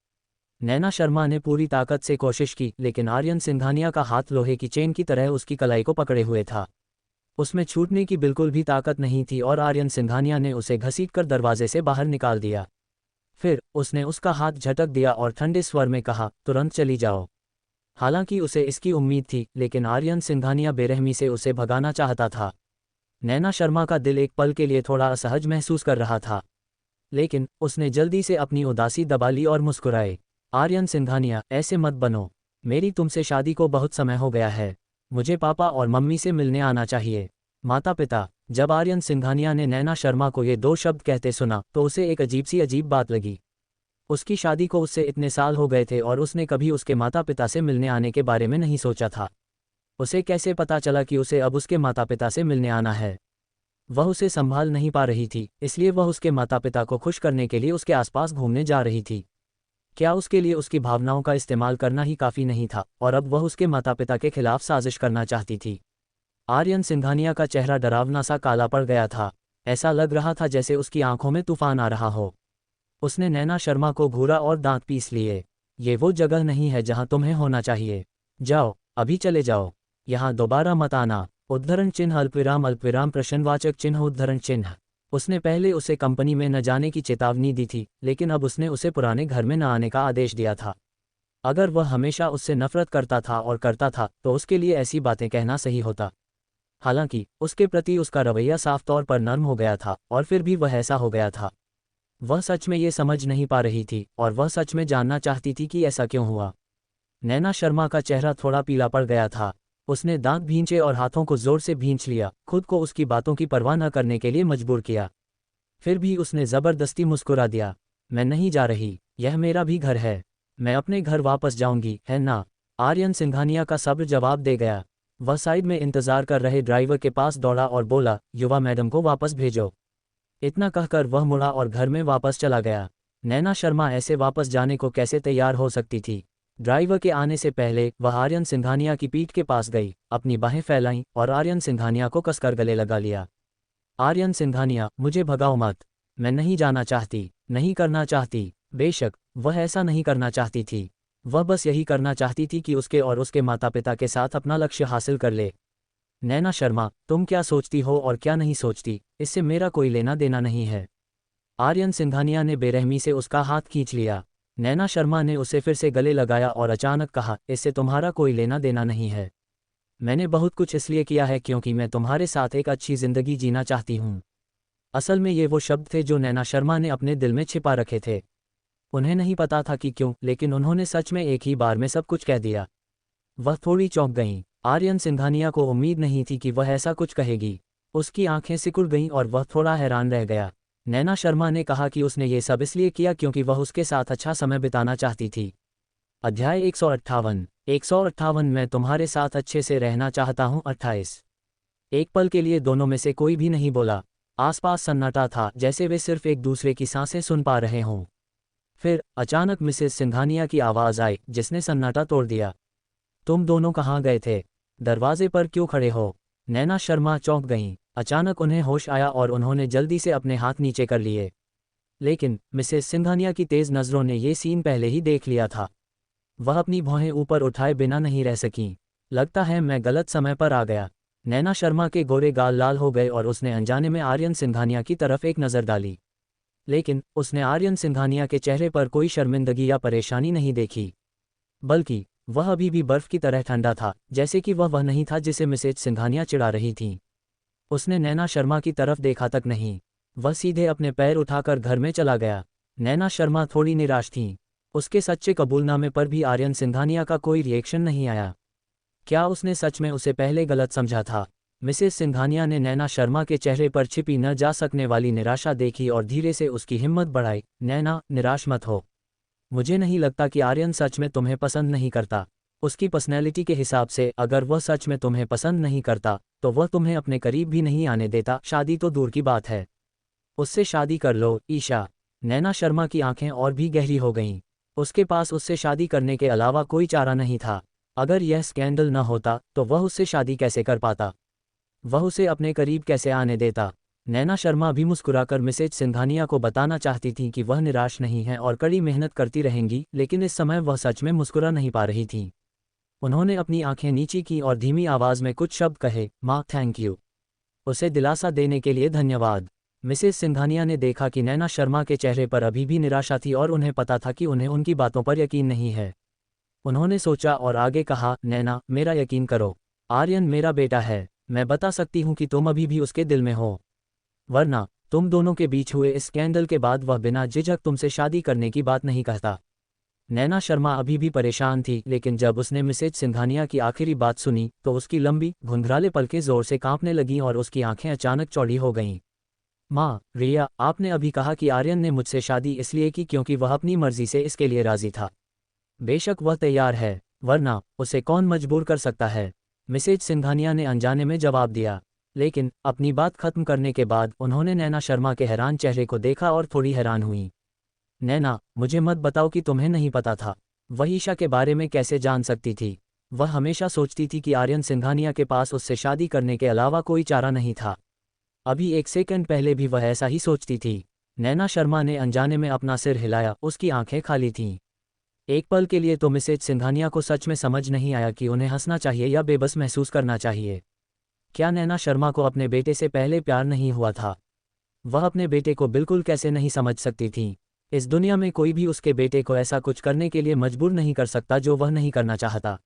नैना शर्मा ने पूरी ताकत से कोशिश की, लेकिन आर्यन सिंघानिया का हाथ लोहे की चेन की तरह उसकी कलाई को पकड़े हुए था। उसमें छूटने की बिल्कुल भी ताकत नहीं थी और आर्यन सिंघानिया ने उसे घसीटकर दरवाजे से बाहर निकाल दिया। फिर उसने उसका हाथ झटक दिया और ठंडे स्वर में कहा, तुरंत चली जाओ। हालांकि उसे इसकी उम्मीद थी, लेकिन आर्यन सिंघानिया बेरहमी से उसे भगाना चाहता था। नैना शर्मा का दिल एक पल के लिए थोड़ा असहज महसूस कर रहा था, लेकिन उसने जल्दी से अपनी उदासी दबा ली और मुस्कुराए। आर्यन सिंघानिया, ऐसे मत बनो। मेरी तुमसे शादी को बहुत समय हो गया है। मुझे पापा और मम्मी से मिलने आना चाहिए। माता पिता। जब आर्यन सिंघानिया ने नैना शर्मा को ये दो शब्द कहते सुना तो उसे एक अजीब बात लगी। उसकी शादी को उससे इतने साल हो गए थे और उसने कभी उसके माता पिता से मिलने आने के बारे में नहीं सोचा था। उसे कैसे पता चला कि उसे अब उसके माता पिता से मिलने आना है? वह उसे संभाल नहीं पा रही थी, इसलिए वह उसके माता पिता को खुश करने के लिए उसके आसपास घूमने जा रही थी। क्या उसके लिए उसकी भावनाओं का इस्तेमाल करना ही काफ़ी नहीं था और अब वह उसके माता पिता के खिलाफ साजिश करना चाहती थी? आर्यन सिंघानिया का चेहरा डरावना सा काला पड़ गया था। ऐसा लग रहा था जैसे उसकी आंखों में तूफान आ रहा हो। उसने नैना शर्मा को घूरा और दांत पीस लिए। ये वो जगह नहीं है जहां तुम्हें होना चाहिए। जाओ, अभी चले जाओ। यहाँ दोबारा मत आना। उद्धरण चिन्ह अल्पविराम प्रश्नवाचक चिन्ह उद्धरण चिन्ह। उसने पहले उसे कंपनी में न जाने की चेतावनी दी थी, लेकिन अब उसने उसे पुराने घर में न आने का आदेश दिया था। अगर वह हमेशा उससे नफरत करता था और करता था तो उसके लिए ऐसी बातें कहना सही होता। हालांकि उसके प्रति उसका रवैया साफ तौर पर नर्म हो गया था, और फिर भी वह ऐसा हो गया था। वह सच में ये समझ नहीं पा रही थी और वह सच में जानना चाहती थी कि ऐसा क्यों हुआ। नैना शर्मा का चेहरा थोड़ा पीला पड़ गया था। उसने दांत भींचे और हाथों को जोर से भींच लिया, खुद को उसकी बातों की परवाह न करने के लिए मजबूर किया। फिर भी उसने ज़बरदस्ती मुस्कुरा दिया। मैं नहीं जा रही, यह मेरा भी घर है। मैं अपने घर वापस जाऊंगी, है ना? आर्यन सिंघानिया का सब्र जवाब दे गया। वह साइड में इंतजार कर रहे ड्राइवर के पास दौड़ा और बोला, युवा मैडम को वापस भेजो। इतना कहकर वह मुड़ा और घर में वापस चला गया। नैना शर्मा ऐसे वापस जाने को कैसे तैयार हो सकती थी? ड्राइवर के आने से पहले वह आर्यन सिंघानिया की पीठ के पास गई, अपनी बाहें फैलाईं और आर्यन सिंघानिया को कसकर गले लगा लिया। आर्यन सिंघानिया, मुझे भगाओ मत। मैं नहीं जाना चाहती, नहीं करना चाहती। बेशक वह ऐसा नहीं करना चाहती थी। वह बस यही करना चाहती थी कि उसके और उसके माता पिता के साथ अपना लक्ष्य हासिल कर ले। नैना शर्मा, तुम क्या सोचती हो और क्या नहीं सोचती, इससे मेरा कोई लेना देना नहीं है। आर्यन सिंघानिया ने बेरहमी से उसका हाथ खींच लिया। नैना शर्मा ने उसे फिर से गले लगाया और अचानक कहा, इससे तुम्हारा कोई लेना देना नहीं है। मैंने बहुत कुछ इसलिए किया है क्योंकि मैं तुम्हारे साथ एक अच्छी जिंदगी जीना चाहती हूँ। असल में ये वो शब्द थे जो नैना शर्मा ने अपने दिल में छिपा रखे थे। उन्हें नहीं पता था कि क्यों, लेकिन उन्होंने सच में एक ही बार में सब कुछ कह दिया। वह थोड़ी चौंक गईं। आर्यन सिंघानिया को उम्मीद नहीं थी कि वह ऐसा कुछ कहेगी। उसकी आंखें सिकुड़ गईं और वह थोड़ा हैरान रह गया। नैना शर्मा ने कहा कि उसने ये सब इसलिए किया क्योंकि वह उसके साथ अच्छा समय बिताना चाहती थी। अध्याय 158 मैं तुम्हारे साथ अच्छे से रहना चाहता हूँ। 28 एक पल के लिए दोनों में से कोई भी नहीं बोला। आसपास सन्नाटा था, जैसे वे सिर्फ एक दूसरे की सांसें सुन पा रहे हों। फिर अचानक मिसेस सिंघानिया की आवाज़ आई, जिसने सन्नाटा तोड़ दिया। तुम दोनों कहाँ गए थे? दरवाजे पर क्यों खड़े हो? नैना शर्मा चौंक गईं। अचानक उन्हें होश आया और उन्होंने जल्दी से अपने हाथ नीचे कर लिए। लेकिन मिसेस सिंघानिया की तेज़ नज़रों ने ये सीन पहले ही देख लिया था। वह अपनी भौहें ऊपर उठाए बिना नहीं रह सकीं। लगता है मैं गलत समय पर आ गया। नैना शर्मा के गोरे गाल लाल हो गए और उसने अनजाने में आर्यन सिंघानिया की तरफ एक नज़र डाली। लेकिन उसने आर्यन सिंघानिया के चेहरे पर कोई शर्मिंदगी या परेशानी नहीं देखी, बल्कि वह अभी भी बर्फ की तरह ठंडा था, जैसे कि वह नहीं था जिसे मिसेज सिंघानिया चिढ़ा रही थीं। उसने नैना शर्मा की तरफ देखा तक नहीं। वह सीधे अपने पैर उठाकर घर में चला गया। नैना शर्मा थोड़ी निराश थीं। उसके सच्चे कबूलनामे पर भी आर्यन सिंघानिया का कोई रिएक्शन नहीं आया। क्या उसने सच में उसे पहले गलत समझा था? मिसेस सिंघानिया ने नैना शर्मा के चेहरे पर छिपी न जा सकने वाली निराशा देखी और धीरे से उसकी हिम्मत बढ़ाई। नैना, निराश मत हो। मुझे नहीं लगता कि आर्यन सच में तुम्हें पसंद नहीं करता। उसकी पर्सनैलिटी के हिसाब से अगर वह सच में तुम्हें पसंद नहीं करता तो वह तुम्हें अपने करीब भी नहीं आने देता, शादी तो दूर की बात है। उससे शादी कर लो, ईशा। नैना शर्मा की आंखें और भी गहरी हो गईं। उसके पास उससे शादी करने के अलावा कोई चारा नहीं था। अगर यह स्कैंडल न होता तो वह उससे शादी कैसे कर पाता? वह उसे अपने करीब कैसे आने देता? नैना शर्मा भी मुस्कुराकर मिसेज सिंघानिया को बताना चाहती थीं कि वह निराश नहीं है और कड़ी मेहनत करती रहेंगी, लेकिन इस समय वह सच में मुस्कुरा नहीं पा रही थीं। उन्होंने अपनी आंखें नीची की और धीमी आवाज़ में कुछ शब्द कहे, माँ, थैंक यू। उसे दिलासा देने के लिए धन्यवाद। मिसेस सिंघानिया ने देखा कि नैना शर्मा के चेहरे पर अभी भी निराशा थी और उन्हें पता था कि उन्हें उनकी बातों पर यकीन नहीं है। उन्होंने सोचा और आगे कहा, नैना, मेरा यकीन करो। आर्यन मेरा बेटा है। मैं बता सकती हूँ कि तुम अभी भी उसके दिल में हो। वरना तुम दोनों के बीच हुए इस स्कैंडल के बाद वह बिना झिझक तुमसे शादी करने की बात नहीं कहता। नैना शर्मा अभी भी परेशान थी, लेकिन जब उसने मिसेज सिंघानिया की आखिरी बात सुनी तो उसकी लंबी घुंघराले पलकें जोर से कांपने लगीं और उसकी आंखें अचानक चौड़ी हो गईं। माँ, रिया, आपने अभी कहा कि आर्यन ने मुझसे शादी इसलिए की क्योंकि वह अपनी मर्जी से इसके लिए राजी था। बेशक वह तैयार है, वरना उसे कौन मजबूर कर सकता है? मिसेज सिंघानिया ने अनजाने में जवाब दिया। लेकिन अपनी बात खत्म करने के बाद उन्होंने नैना शर्मा के हैरान चेहरे को देखा और थोड़ी हैरान हुई। नैना, मुझे मत बताओ कि तुम्हें नहीं पता था। वह ईशा के बारे में कैसे जान सकती थी? वह हमेशा सोचती थी कि आर्यन सिंघानिया के पास उससे शादी करने के अलावा कोई चारा नहीं था। अभी एक सेकंड पहले भी वह ऐसा ही सोचती थी। नैना शर्मा ने अनजाने में अपना सिर हिलाया, उसकी आंखें खाली थीं। एक पल के लिए तो मिसेज सिंघानिया को सच में समझ नहीं आया कि उन्हें हंसना चाहिए या बेबस महसूस करना चाहिए। क्या नैना शर्मा को अपने बेटे से पहले प्यार नहीं हुआ था? वह अपने बेटे को बिल्कुल कैसे नहीं समझ सकती थी। इस दुनिया में कोई भी उसके बेटे को ऐसा कुछ करने के लिए मजबूर नहीं कर सकता जो वह नहीं करना चाहता।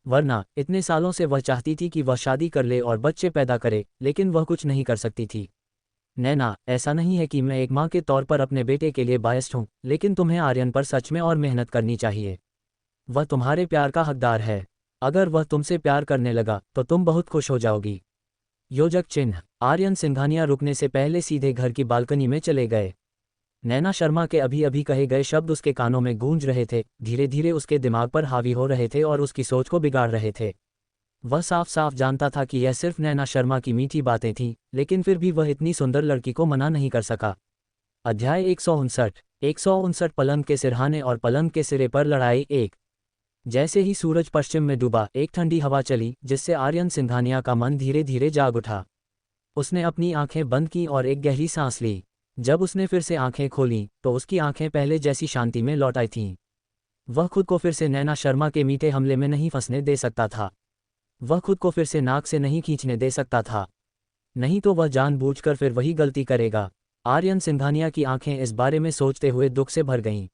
वरना इतने सालों से वह चाहती थी कि वह शादी कर ले और बच्चे पैदा करे, लेकिन वह कुछ नहीं कर सकती थी। नैना, ऐसा नहीं है कि मैं एक माँ के तौर पर अपने बेटे के लिए बायस्ड हूँ, लेकिन तुम्हें आर्यन पर सच में और मेहनत करनी चाहिए। वह तुम्हारे प्यार का हकदार है। अगर वह तुमसे प्यार करने लगा तो तुम बहुत खुश हो जाओगी। योजक चिन्ह। आर्यन सिंघानिया रुकने से पहले सीधे घर की बालकनी में चले गए। नैना शर्मा के अभी अभी कहे गए शब्द उसके कानों में गूंज रहे थे, धीरे धीरे उसके दिमाग पर हावी हो रहे थे और उसकी सोच को बिगाड़ रहे थे। वह साफ साफ जानता था कि यह सिर्फ नैना शर्मा की मीठी बातें थीं, लेकिन फिर भी वह इतनी सुंदर लड़की को मना नहीं कर सका। अध्याय 159 पलंग के सिरहाने और पलंग के सिरे पर लड़ाई। एक जैसे ही सूरज पश्चिम में डूबा, एक ठंडी हवा चली जिससे आर्यन सिंघानिया का मन धीरे धीरे जाग उठा। उसने अपनी आंखें बंद की और एक गहरी सांस ली। जब उसने फिर से आंखें खोलीं तो उसकी आंखें पहले जैसी शांति में लौट आई थीं। वह खुद को फिर से नैना शर्मा के मीठे हमले में नहीं फंसने दे सकता था। वह खुद को फिर से नाक से नहीं खींचने दे सकता था, नहीं तो वह जानबूझकर फिर वही गलती करेगा। आर्यन सिंघानिया की आंखें इस बारे में सोचते हुए दुख से भर गईं।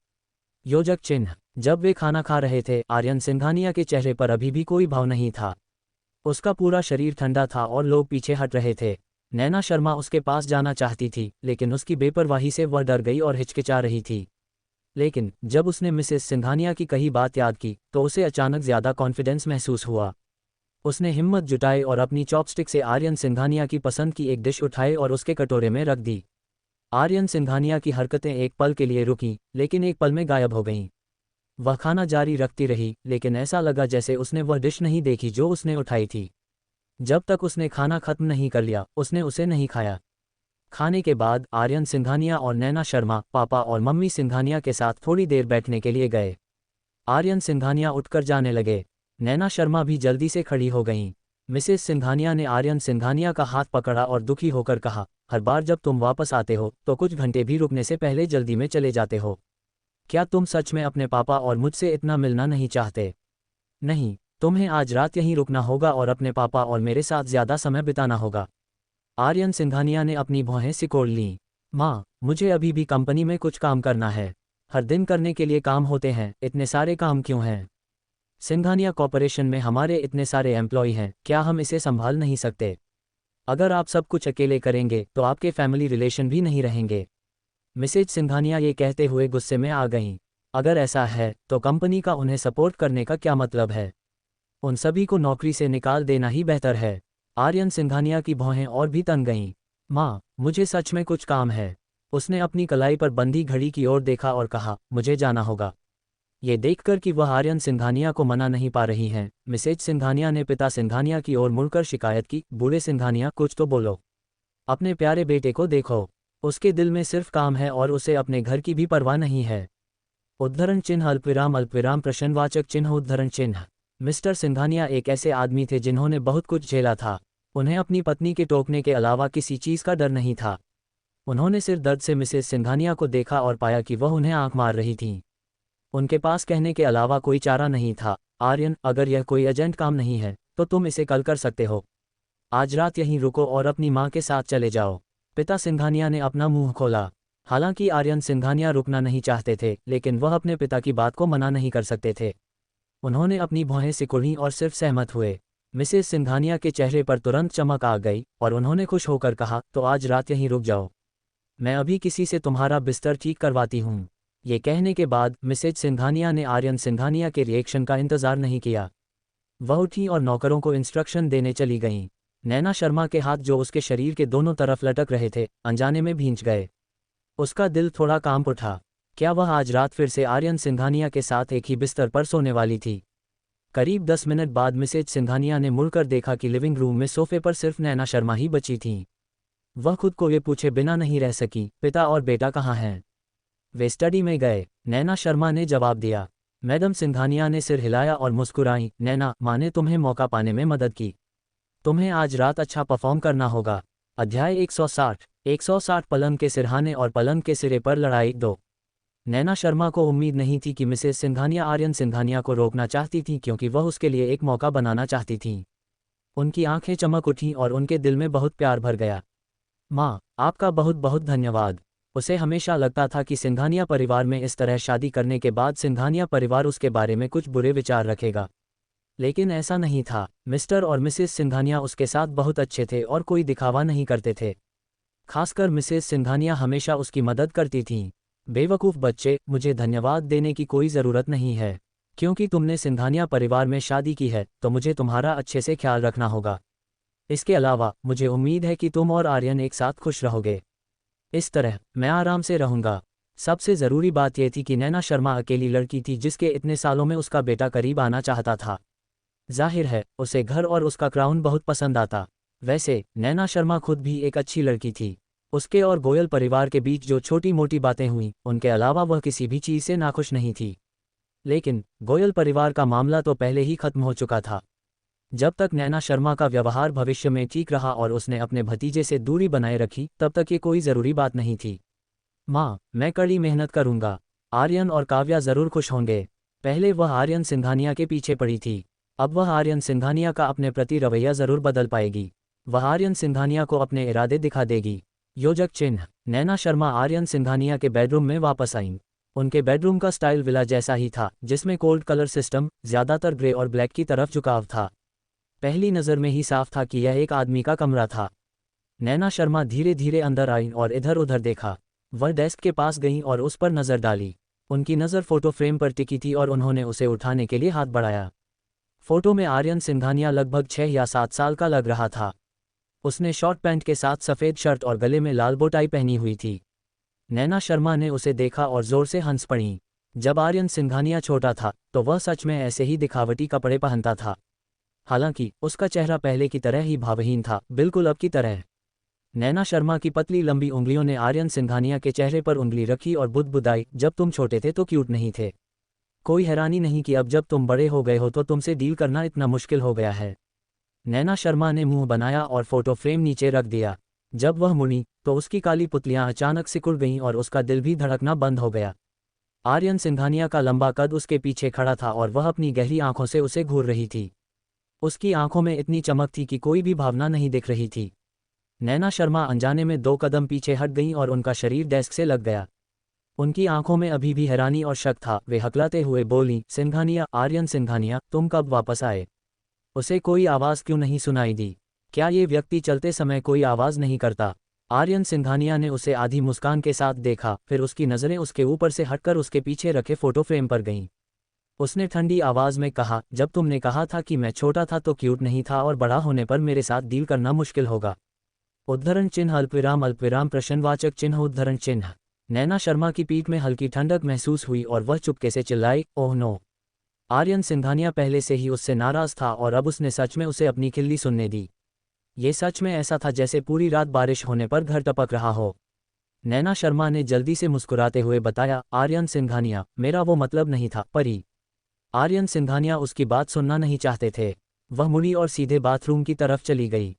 योजक चिन्ह। जब वे खाना खा रहे थे, आर्यन सिंघानिया के चेहरे पर अभी भी कोई भाव नहीं था। उसका पूरा शरीर ठंडा था और लोग पीछे हट रहे थे। नैना शर्मा उसके पास जाना चाहती थी, लेकिन उसकी बेपरवाही से वह डर गई और हिचकिचा रही थी। लेकिन जब उसने मिसेस सिंघानिया की कही बात याद की, तो उसे अचानक ज्यादा कॉन्फिडेंस महसूस हुआ। उसने हिम्मत जुटाई और अपनी चॉपस्टिक से आर्यन सिंघानिया की पसंद की एक डिश उठाई और उसके कटोरे में रख दी। आर्यन सिंघानिया की हरकतें एक पल के लिए रुकीं, लेकिन एक पल में गायब हो गईं। वह खाना जारी रखती रही, लेकिन ऐसा लगा जैसे उसने वह डिश नहीं देखी जो उसने उठाई थी। जब तक उसने खाना खत्म नहीं कर लिया, उसने उसे नहीं खाया। खाने के बाद आर्यन सिंघानिया और नैना शर्मा पापा और मम्मी सिंघानिया के साथ थोड़ी देर बैठने के लिए गए। आर्यन सिंघानिया उठकर जाने लगे। नैना शर्मा भी जल्दी से खड़ी हो गईं। मिसेस सिंघानिया ने आर्यन सिंघानिया का हाथ पकड़ा और दुखी होकर कहा, हर बार जब तुम वापस आते हो तो कुछ घंटे भी रुकने से पहले जल्दी में चले जाते हो। क्या तुम सच में अपने पापा और मुझसे इतना मिलना नहीं चाहते? नहीं, तुम्हें आज रात यहीं रुकना होगा और अपने पापा और मेरे साथ ज्यादा समय बिताना होगा। आर्यन सिंघानिया ने अपनी भौहें सिकोड़ लीं। माँ, मुझे अभी भी कंपनी में कुछ काम करना है। हर दिन करने के लिए काम होते हैं, इतने सारे काम क्यों हैं? सिंघानिया कॉर्पोरेशन में हमारे इतने सारे एम्प्लॉय हैं, क्या हम इसे संभाल नहीं सकते? अगर आप सब कुछ अकेले करेंगे तो आपके फैमिली रिलेशन भी नहीं रहेंगे। मिसेज सिंघानिया ये कहते हुए गुस्से में आ गईं। अगर ऐसा है तो कंपनी का उन्हें सपोर्ट करने का क्या मतलब है? उन सभी को नौकरी से निकाल देना ही बेहतर है। आर्यन सिंघानिया की भौहें और भी तन गईं। माँ, मुझे सच में कुछ काम है। उसने अपनी कलाई पर बंधी घड़ी की ओर देखा और कहा, मुझे जाना होगा। ये देखकर कि वह आर्यन सिंघानिया को मना नहीं पा रही हैं, मिसेज सिंघानिया ने पिता सिंघानिया की ओर मुड़कर शिकायत की, बूढ़े सिंघानिया, कुछ तो बोलो। अपने प्यारे बेटे को देखो, उसके दिल में सिर्फ काम है और उसे अपने घर की भी परवाह नहीं है। उद्धरण चिन्ह अल्पविराम प्रश्नवाचक चिन्ह उद्धरण चिन्ह। मिस्टर सिंघानिया एक ऐसे आदमी थे जिन्होंने बहुत कुछ झेला था। उन्हें अपनी पत्नी के टोकने के अलावा किसी चीज का डर नहीं था। उन्होंने सिर दर्द से मिसेस सिंघानिया को देखा और पाया कि वह उन्हें आंख मार रही थीं। उनके पास कहने के अलावा कोई चारा नहीं था। आर्यन, अगर यह कोई अर्जेंट काम नहीं है तो तुम इसे कल कर सकते हो। आज रात यहीं रुको और अपनी माँ के साथ चले जाओ। पिता सिंघानिया ने अपना मुंह खोला। हालांकि आर्यन सिंघानिया रुकना नहीं चाहते थे, लेकिन वह अपने पिता की बात को मना नहीं कर सकते थे। उन्होंने अपनी भौहें सिकुड़ी और सिर्फ सहमत हुए। मिसेस सिंघानिया के चेहरे पर तुरंत चमक आ गई और उन्होंने खुश होकर कहा, तो आज रात यहीं रुक जाओ। मैं अभी किसी से तुम्हारा बिस्तर ठीक करवाती हूँ। ये कहने के बाद मिसेज सिंघानिया ने आर्यन सिंघानिया के रिएक्शन का इंतजार नहीं किया। वह उठी और नौकरों को इंस्ट्रक्शन देने चली गईं। नैना शर्मा के हाथ जो उसके शरीर के दोनों तरफ लटक रहे थे, अनजाने में भींच गए। उसका दिल थोड़ा कांप उठा। क्या वह आज रात फिर से आर्यन सिंघानिया के साथ एक ही बिस्तर पर सोने वाली थी? करीब 10 मिनट बाद मिसेज सिंघानिया ने मुड़कर देखा कि लिविंग रूम में सोफे पर सिर्फ नैना शर्मा ही बची थीं। वह खुद को ये पूछे बिना नहीं रह सकी, पिता और बेटा कहाँ हैं? वे स्टडी में गए, नैना शर्मा ने जवाब दिया। मैडम सिंघानिया ने सिर हिलाया और मुस्कुराई। नैना, माँ ने तुम्हें मौका पाने में मदद की। तुम्हें आज रात अच्छा परफॉर्म करना होगा। अध्याय 160 पलंग के सिरहाने और पलंग के सिरे पर लड़ाई 2। नैना शर्मा को उम्मीद नहीं थी कि मिसेस सिंघानिया आर्यन सिंघानिया को रोकना चाहती थी, क्योंकि वह उसके लिए एक मौका बनाना चाहती थीं। उनकी आंखें चमक उठीं और उनके दिल में बहुत प्यार भर गया। माँ, आपका बहुत बहुत धन्यवाद। उसे हमेशा लगता था कि सिंघानिया परिवार में इस तरह शादी करने के बाद सिंघानिया परिवार उसके बारे में कुछ बुरे विचार रखेगा, लेकिन ऐसा नहीं था। मिस्टर और मिसेस सिंघानिया उसके साथ बहुत अच्छे थे और कोई दिखावा नहीं करते थे। खासकर मिसेस सिंघानिया हमेशा उसकी मदद करती थीं। बेवकूफ़ बच्चे, मुझे धन्यवाद देने की कोई ज़रूरत नहीं है। क्योंकि तुमने सिंघानिया परिवार में शादी की है तो मुझे तुम्हारा अच्छे से ख्याल रखना होगा। इसके अलावा मुझे उम्मीद है कि तुम और आर्यन एक साथ खुश रहोगे। इस तरह मैं आराम से रहूँगा। सबसे ज़रूरी बात यह थी कि नैना शर्मा अकेली लड़की थी जिसके इतने सालों में उसका बेटा करीब आना चाहता था। जाहिर है उसे घर और उसका क्राउन बहुत पसंद आता। वैसे नैना शर्मा खुद भी एक अच्छी लड़की थी। उसके और गोयल परिवार के बीच जो छोटी मोटी बातें हुईं, उनके अलावा वह किसी भी चीज़ से नाखुश नहीं थी। लेकिन गोयल परिवार का मामला तो पहले ही खत्म हो चुका था। जब तक नैना शर्मा का व्यवहार भविष्य में ठीक रहा और उसने अपने भतीजे से दूरी बनाए रखी, तब तक ये कोई ज़रूरी बात नहीं थी। माँ, मैं कड़ी मेहनत करूँगा। आर्यन और काव्या ज़रूर खुश होंगे। पहले वह आर्यन सिंघानिया के पीछे पड़ी थी, अब वह आर्यन सिंघानिया का अपने प्रति रवैया ज़रूर बदल पाएगी। वह आर्यन सिंघानिया को अपने इरादे दिखा देगी। योजक चिन्ह। नैना शर्मा आर्यन सिंघानिया के बेडरूम में वापस आईं। उनके बेडरूम का स्टाइल विला जैसा ही था, जिसमें कोल्ड कलर सिस्टम, ज़्यादातर ग्रे और ब्लैक की तरफ झुकाव था। पहली नज़र में ही साफ था कि यह एक आदमी का कमरा था। नैना शर्मा धीरे धीरे अंदर आई और इधर उधर देखा। वह डेस्क के पास गईं और उस पर नज़र डाली। उनकी नज़र फोटो फ्रेम पर टिकी थी और उन्होंने उसे उठाने के लिए हाथ बढ़ाया। फोटो में आर्यन सिंघानिया लगभग 6 या 7 साल का लग रहा था। उसने शॉर्ट पैंट के साथ सफ़ेद शर्ट और गले में लाल बोटाई पहनी हुई थी। नैना शर्मा ने उसे देखा और जोर से हंस पड़ी। जब आर्यन सिंघानिया छोटा था तो वह सच में ऐसे ही दिखावटी कपड़े पहनता था। हालांकि उसका चेहरा पहले की तरह ही भावहीन था, बिल्कुल अब की तरह। नैना शर्मा की पतली लंबी उंगलियों ने आर्यन सिंघानिया के चेहरे पर उंगली रखी और बुदबुदाई, जब तुम छोटे थे तो क्यूट नहीं थे। कोई हैरानी नहीं कि अब जब तुम बड़े हो गए हो तो तुमसे डील करना इतना मुश्किल हो गया है। नैना शर्मा ने मुंह बनाया और फोटो फ्रेम नीचे रख दिया। जब वह मुड़ी तो उसकी काली पुतलियां अचानक सिकुड़ गईं और उसका दिल भी धड़कना बंद हो गया। आर्यन सिंघानिया का लंबा कद उसके पीछे खड़ा था और वह अपनी गहरी आंखों से उसे घूर रही थी। उसकी आंखों में इतनी चमक थी कि कोई भी भावना नहीं दिख रही थी। नैना शर्मा अनजाने में 2 कदम पीछे हट गईं और उनका शरीर डेस्क से लग गया। उनकी आंखों में अभी भी हैरानी और शक था। वे हकलाते हुए बोलीं, सिंघानिया, आर्यन सिंघानिया, तुम कब वापस आए? उसे कोई आवाज़ क्यों नहीं सुनाई दी? क्या ये व्यक्ति चलते समय कोई आवाज़ नहीं करता? आर्यन सिंघानिया ने उसे आधी मुस्कान के साथ देखा, फिर उसकी नज़रें उसके ऊपर से हटकर उसके पीछे रखे फोटो फ्रेम पर गईं। उसने ठंडी आवाज़ में कहा, जब तुमने कहा था कि मैं छोटा था तो क्यूट नहीं था और बड़ा होने पर मेरे साथ डील करना मुश्किल होगा। उद्धरण चिन्ह अल्पविराम प्रश्नवाचक चिन्ह उद्धरण चिन्ह। नैना शर्मा की पीठ में हल्की ठंडक महसूस हुई और वह चुपके से चिल्लाई, ओह नो। आर्यन सिंघानिया पहले से ही उससे नाराज़ था और अब उसने सच में उसे अपनी खिल्ली सुनने दी। ये सच में ऐसा था जैसे पूरी रात बारिश होने पर घर टपक रहा हो। नैना शर्मा ने जल्दी से मुस्कुराते हुए बताया, आर्यन सिंघानिया, मेरा वो मतलब नहीं था, परी। आर्यन सिंघानिया उसकी बात सुनना नहीं चाहते थे। वह मुड़ी और सीधे बाथरूम की तरफ चली गई।